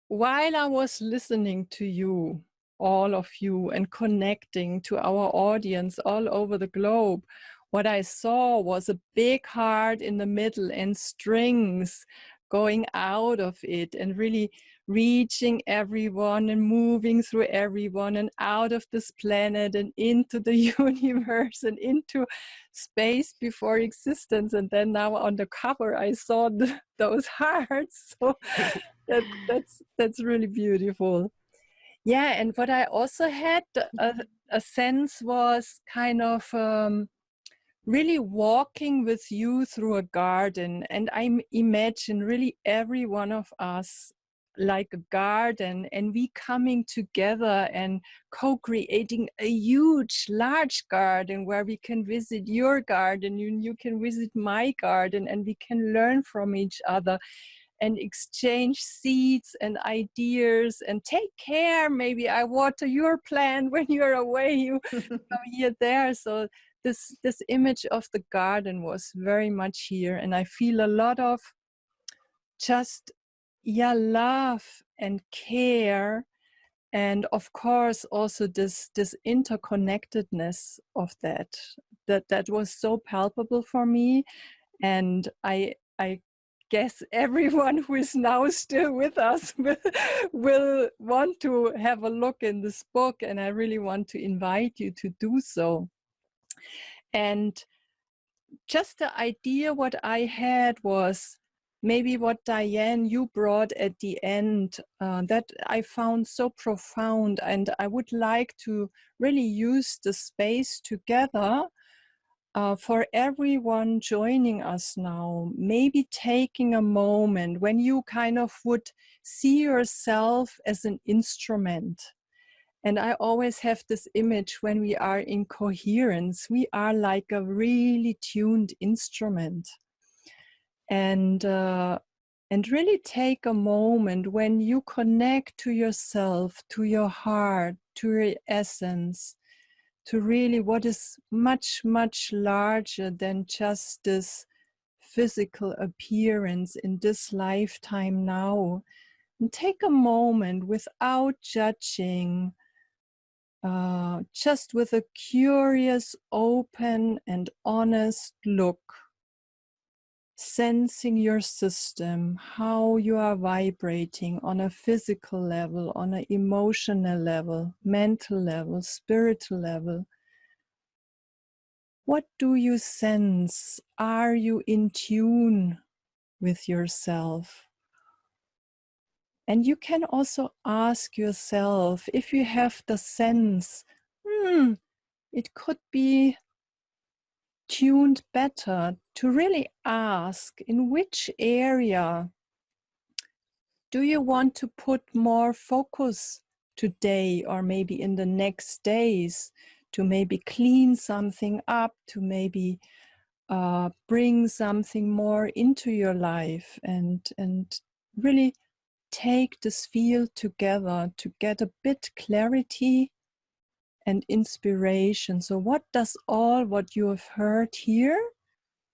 while I was listening to you, all of you and connecting to our audience all over the globe, what I saw was a big heart in the middle and strings going out of it and really reaching everyone and moving through everyone and out of this planet and into the universe and into space before existence. And then now on the cover I saw those hearts. So that's really beautiful. Yeah, and what I also had a sense was kind of really walking with you through a garden. And I imagine really every one of us like a garden, and we coming together and co-creating a huge, large garden where we can visit your garden, you can visit my garden, and we can learn from each other and exchange seeds and ideas and take care. Maybe I water your plant when you're away, you come here there. So this image of the garden was very much here, and I feel a lot of just love and care, and of course also this interconnectedness of that was so palpable for me. And I guess everyone who is now still with us will want to have a look in this book, and I really want to invite you to do so. And just the idea what I had was maybe what Diane you brought at the end, that I found so profound, and I would like to really use the space together for everyone joining us now, maybe taking a moment when you kind of would see yourself as an instrument. And I always have this image when we are in coherence, we are like a really tuned instrument. And really take a moment when you connect to yourself, to your heart, to your essence, to really what is much, much larger than just this physical appearance in this lifetime now. And take a moment without judging, just with a curious, open and honest look, sensing your system, how you are vibrating on a physical level, on an emotional level, mental level, spiritual level. What do you sense? Are you in tune with yourself? And you can also ask yourself if you have the sense, it could be tuned better, to really ask in which area do you want to put more focus today, or maybe in the next days, to maybe clean something up, to maybe bring something more into your life, and really take this field together to get a bit clarity and inspiration. So what does all what you have heard here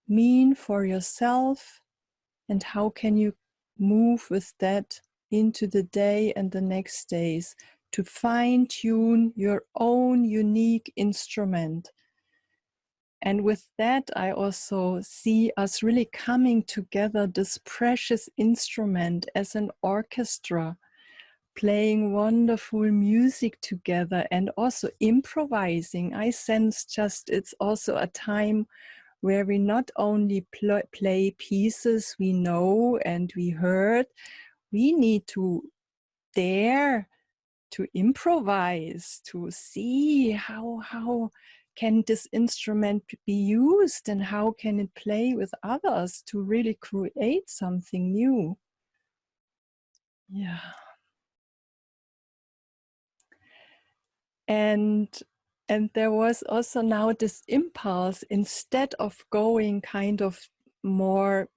mean for yourself, and how can you move with that into the day and the next days to fine tune your own unique instrument? And with that, I also see us really coming together, this precious instrument as an orchestra, playing wonderful music together and also improvising. I sense just it's also a time where we not only play pieces we know and we heard, we need to dare to improvise, to see how can this instrument be used and how can it play with others to really create something new. Yeah. And there was also now this impulse, instead of going kind of more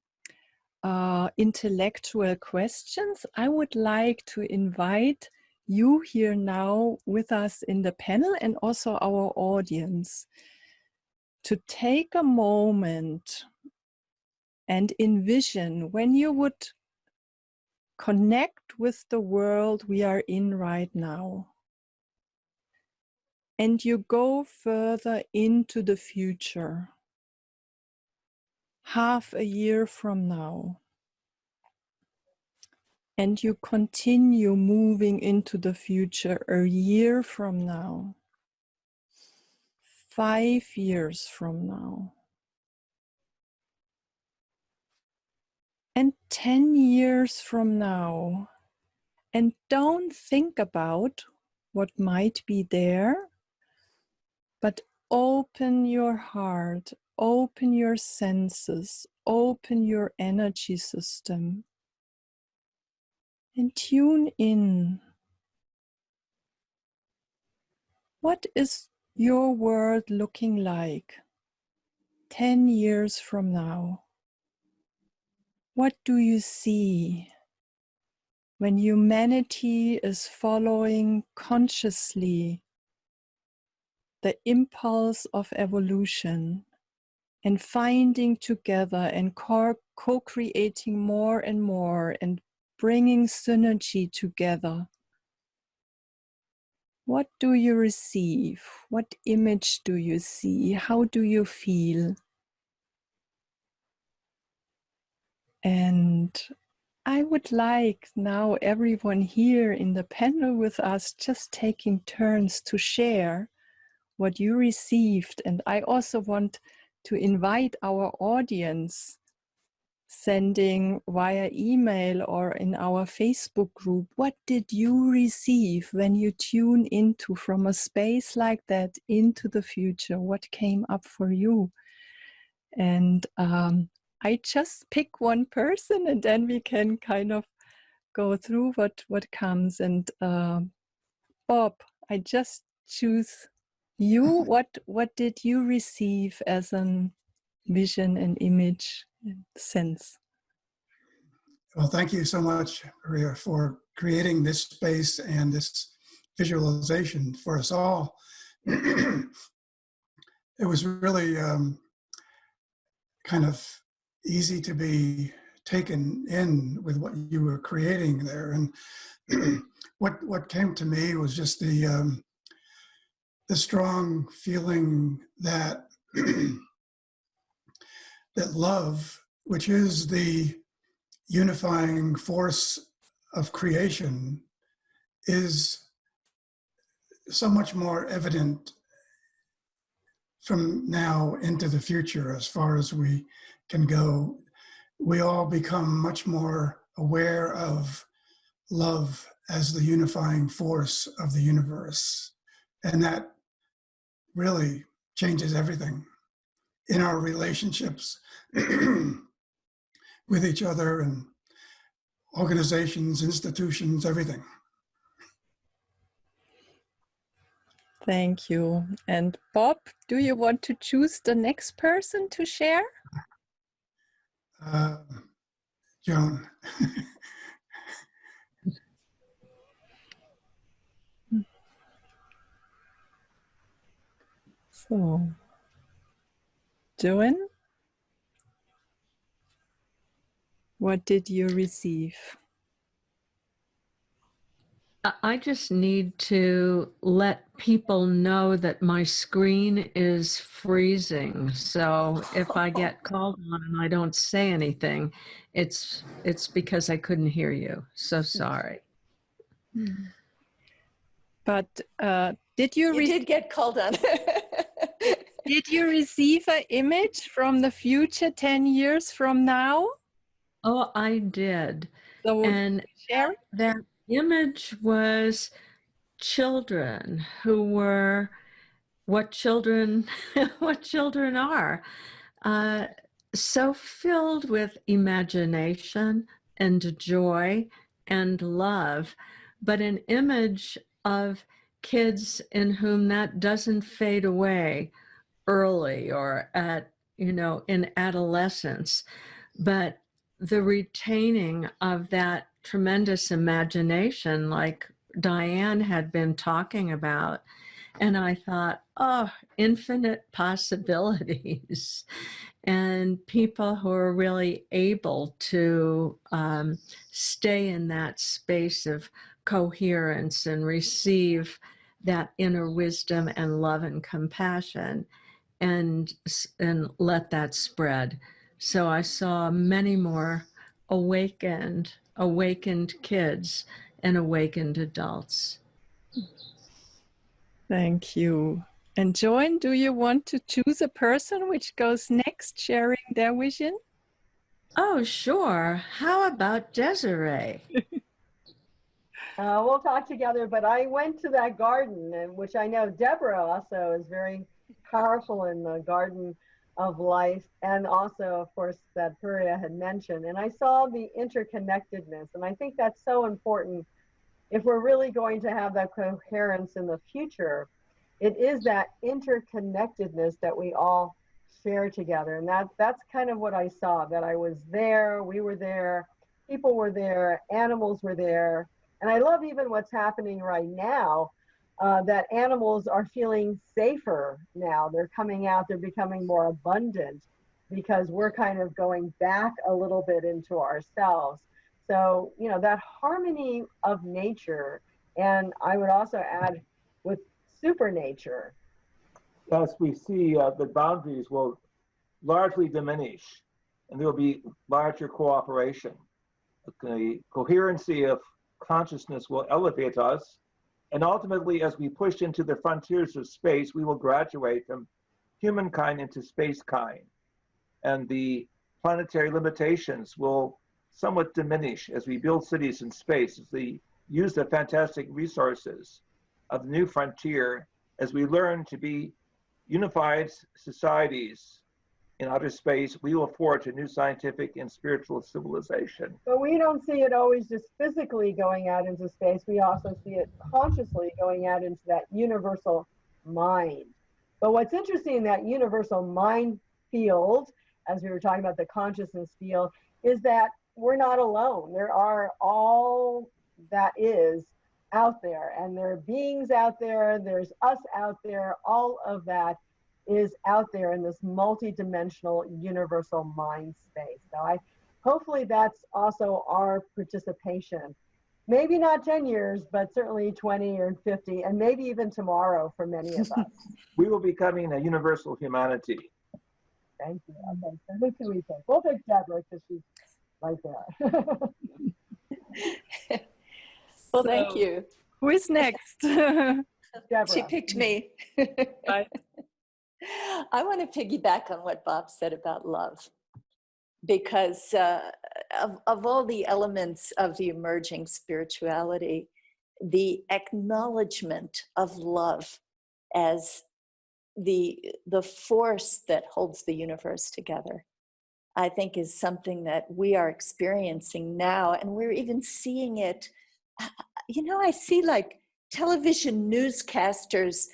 intellectual questions, I would like to invite you here now with us in the panel and also our audience to take a moment and envision when you would connect with the world we are in right now. and you go further into the future, half a year from now, and you continue moving into the future a year from now, 5 years from now, and 10 years from now. And don't think about what might be there, but open your heart, open your senses, open your energy system, and tune in. What is your world looking like 10 years from now? What do you see when humanity is following consciously the impulse of evolution and finding together and co-creating more and bringing synergy together? What do you receive? What image do you see? How do you feel? And I would like now everyone here in the panel with us just taking turns to share what you received. And I also want to invite our audience, sending via email or in our Facebook group, what did you receive when you tune into, from a space like that, into the future? What came up for you? And I just pick one person, and then we can kind of go through what comes. And Bob, I just choose you. What did you receive as an vision and image and sense? Well, thank you so much, Maria, for creating this space and this visualization for us all. It was really kind of easy to be taken in with what you were creating there. And what came to me was just the strong feeling that that love, which is the unifying force of creation, is so much more evident from now into the future. As far as we can go, we all become much more aware of love as the unifying force of the universe. And that really changes everything in our relationships with each other and organizations, institutions, everything. Thank you. And Bob, do you want to choose the next person to share? Joan. So, Joan, what did you receive? I just need to let people know that my screen is freezing. So if I get called on and I don't say anything, it's because I couldn't hear you. So sorry. But did you did get called on. Did you receive an image from the future 10 years from now? Oh, I did. So and share that image was children who were what children are, so filled with imagination and joy and love, but an image of kids in whom that doesn't fade away early or in adolescence, but the retaining of that tremendous imagination, like Diane had been talking about. And I thought, oh, infinite possibilities. And people who are really able to stay in that space of coherence and receive that inner wisdom and love and compassion, and let that spread. So I saw many more awakened kids and awakened adults. Thank you. And Joan, do you want to choose a person which goes next, sharing their vision? Oh, sure. How about Desiree? We'll talk together, but I went to that garden, and which I know Deborah also is very powerful in the garden of life, and also, of course, that Puree had mentioned. And I saw the interconnectedness, and I think that's so important if we're really going to have that coherence in the future. It is that interconnectedness that we all share together, and that's kind of what I saw, that I was there, we were there, people were there, animals were there. And I love even what's happening right now, that animals are feeling safer now. They're coming out, they're becoming more abundant because we're kind of going back a little bit into ourselves. So, you know, that harmony of nature, and I would also add with supernature. As we see, the boundaries will largely diminish, and there will be larger cooperation. The coherency of consciousness will elevate us, and ultimately, as we push into the frontiers of space, we will graduate from humankind into spacekind, and the planetary limitations will somewhat diminish as we build cities in space, as we use the fantastic resources of the new frontier, as we learn to be unified societies in outer space. We will forge a new scientific and spiritual civilization. But we don't see it always just physically going out into space. We also see it consciously going out into that universal mind. But what's interesting in that universal mind field, as we were talking about the consciousness field, is that we're not alone. There are all that is out there, and there are beings out there, there's us out there, all of that is out there in this multi-dimensional universal mind space. So hopefully that's also our participation. Maybe not 10 years, but certainly 20 or 50, and maybe even tomorrow for many of us. We will be becoming a universal humanity. Thank you. Okay, so who can we pick? We'll pick Deborah because she's right there. Well, thank you. Who is next? Deborah. She picked me. Right. I want to piggyback on what Bob said about love, because of all the elements of the emerging spirituality, the acknowledgement of love as the force that holds the universe together, I think is something that we are experiencing now, and we're even seeing it. You know, I see like television newscasters,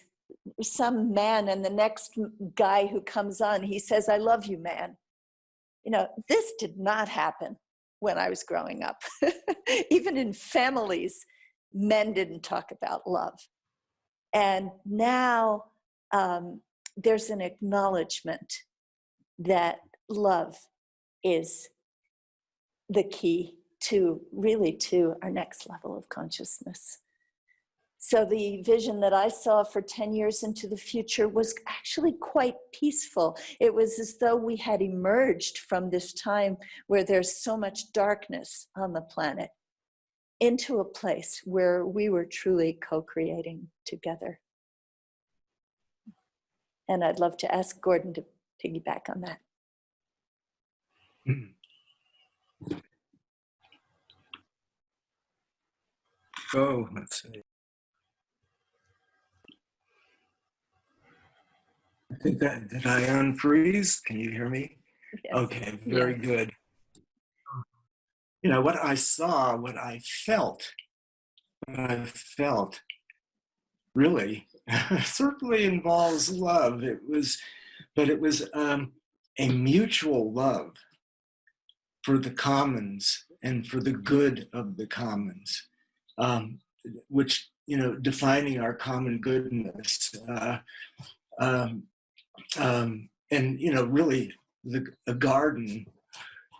some man, and the next guy who comes on, he says, "I love you, man." You know, this did not happen when I was growing up. Even in families, men didn't talk about love. And now there's an acknowledgement that love is the key to our next level of consciousness. So the vision that I saw for 10 years into the future was actually quite peaceful. It was as though we had emerged from this time where there's so much darkness on the planet into a place where we were truly co-creating together. And I'd love to ask Gordon to piggyback on that. Oh, let's see. I think that, did I unfreeze? Can you hear me? Yes. Okay, very good. You know, what I saw, what I felt really certainly involves love. It was a mutual love for the commons and for the good of the commons, which, you know, defining our common goodness. And, you know, really a garden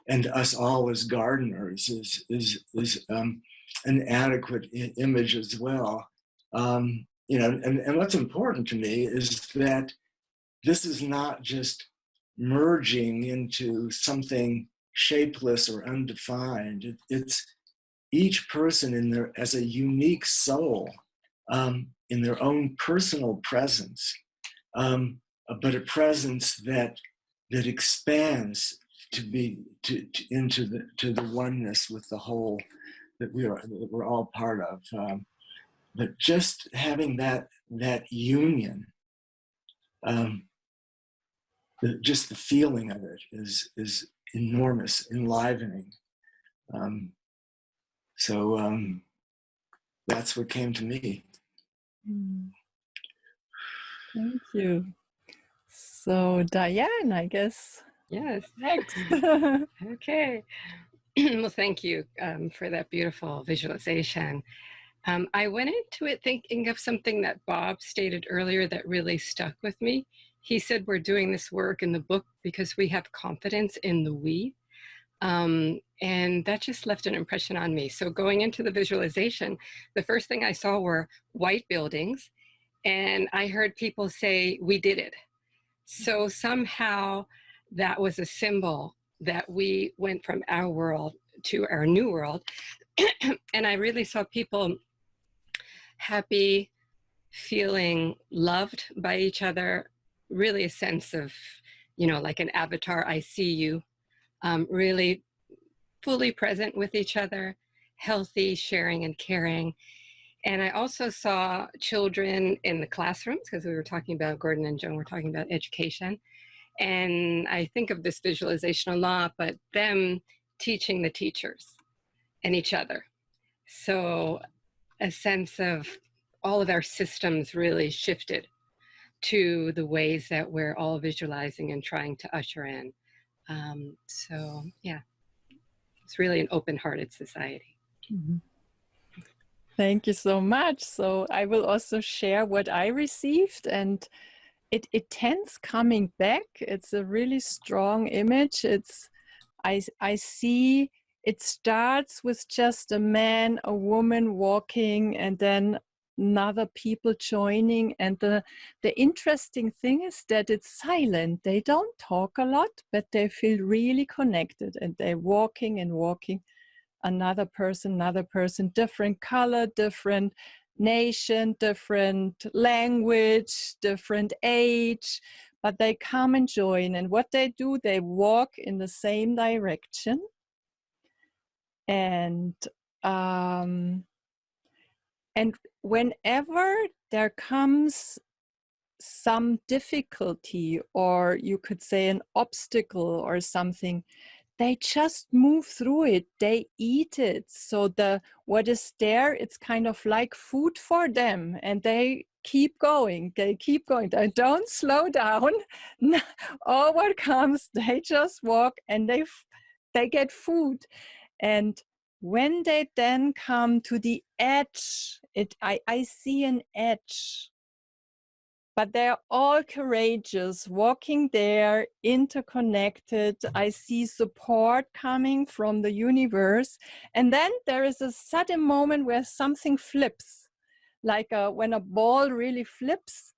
and us all as gardeners is an adequate image as well. you know, and what's important to me is that this is not just merging into something shapeless or undefined. It's each person in their, as a unique soul, in their own personal presence, but a presence that expands into the oneness with the whole that we're all part of. But just having that union, just the feeling of it is enormous, enlivening. So that's what came to me. Thank you. So Diane, I guess. Yes. Next. Okay. Well, thank you for that beautiful visualization. I went into it thinking of something that Bob stated earlier that really stuck with me. He said, we're doing this work in the book because we have confidence in the we. And that just left an impression on me. So going into the visualization, the first thing I saw were white buildings, and I heard people say, we did it. So somehow that was a symbol that we went from our world to our new world. And I really saw people happy, feeling loved by each other, really a sense of, you know, like an avatar, I see you, really fully present with each other, healthy, sharing and caring. And I also saw children in the classrooms, because we were talking about, Gordon and Joan were talking about education. And I think of this visualization a lot, but them teaching the teachers and each other. So a sense of all of our systems really shifted to the ways that we're all visualizing and trying to usher in. So yeah, it's really an open-hearted society. Mm-hmm. Thank you so much. So I will also share what I received, and it tends coming back. It's a really strong image. I see it starts with just a man, a woman walking, and then other people joining. And the interesting thing is that it's silent. They don't talk a lot, but they feel really connected, and they're walking and walking. Another person, different color, different nation, different language, different age, but they come and join. And what they do, they walk in the same direction. And whenever there comes some difficulty, or you could say an obstacle or something, they just move through it. They eat it. So what is there, it's kind of like food for them, and they keep going. They keep going. They don't slow down. All what comes, they just walk, and they get food. And when they then come to the edge, I see an edge. But they're all courageous, walking there, interconnected. I see support coming from the universe. And then there is a sudden moment where something flips, like when a ball really flips.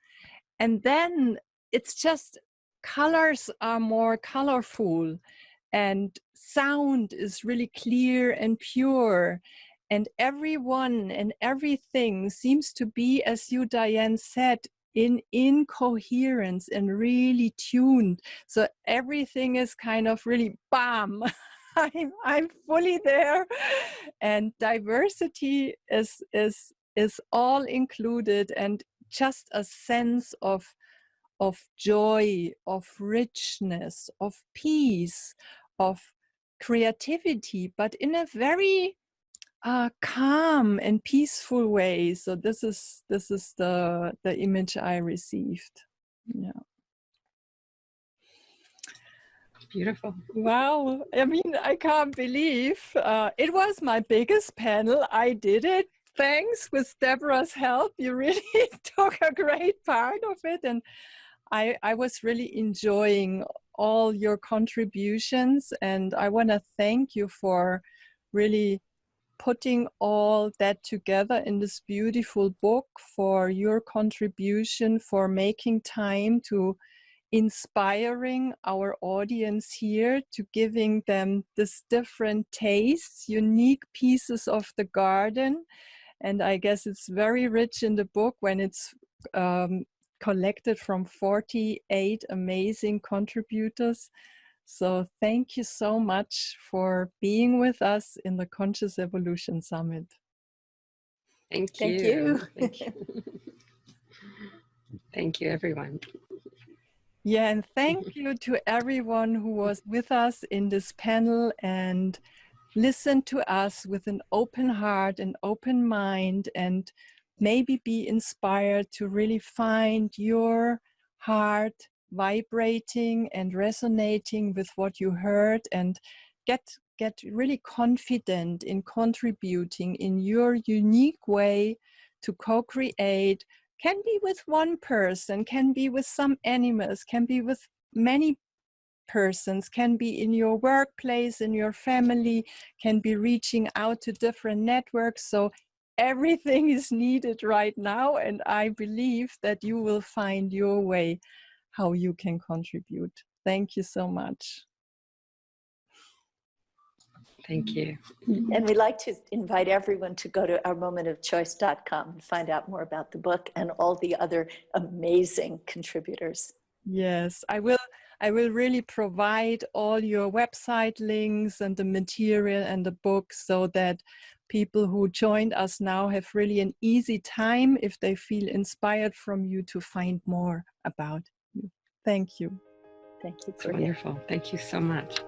And then it's just colors are more colorful, and sound is really clear and pure. And everyone and everything seems to be, as you, Diane, said, in coherence and really tuned. So everything is kind of really bam. I'm fully there, and diversity is all included, and just a sense of joy, of richness, of peace, of creativity, but in a very calm and peaceful way. So this is the image I received. Yeah. Beautiful. Wow. I mean, I can't believe it was my biggest panel. I did it. Thanks, with Deborah's help. You really took a great part of it, and I was really enjoying all your contributions, and I want to thank you for really putting all that together in this beautiful book, for your contribution, for making time to inspiring our audience here, to giving them this different tastes, unique pieces of the garden. And I guess it's very rich in the book when it's collected from 48 amazing contributors. So thank you so much for being with us in the Conscious Evolution Summit. Thank Thank you. you. Thank you. Thank you, everyone. Yeah, and thank you to everyone who was with us in this panel and listened to us with an open heart and open mind, and maybe be inspired to really find your heart vibrating and resonating with what you heard, and get really confident in contributing in your unique way to co-create. Can be with one person, can be with some animals, can be with many persons, can be in your workplace, in your family, can be reaching out to different networks. So everything is needed right now, and I believe that you will find your way how you can contribute. Thank you so much. Thank you. And we'd like to invite everyone to go to ourmomentofchoice.com and find out more about the book and all the other amazing contributors. Yes, I will really provide all your website links and the material and the book, so that people who joined us now have really an easy time, if they feel inspired from you, to find more about you. Thank you. Thank you. It's wonderful. Thank you so much.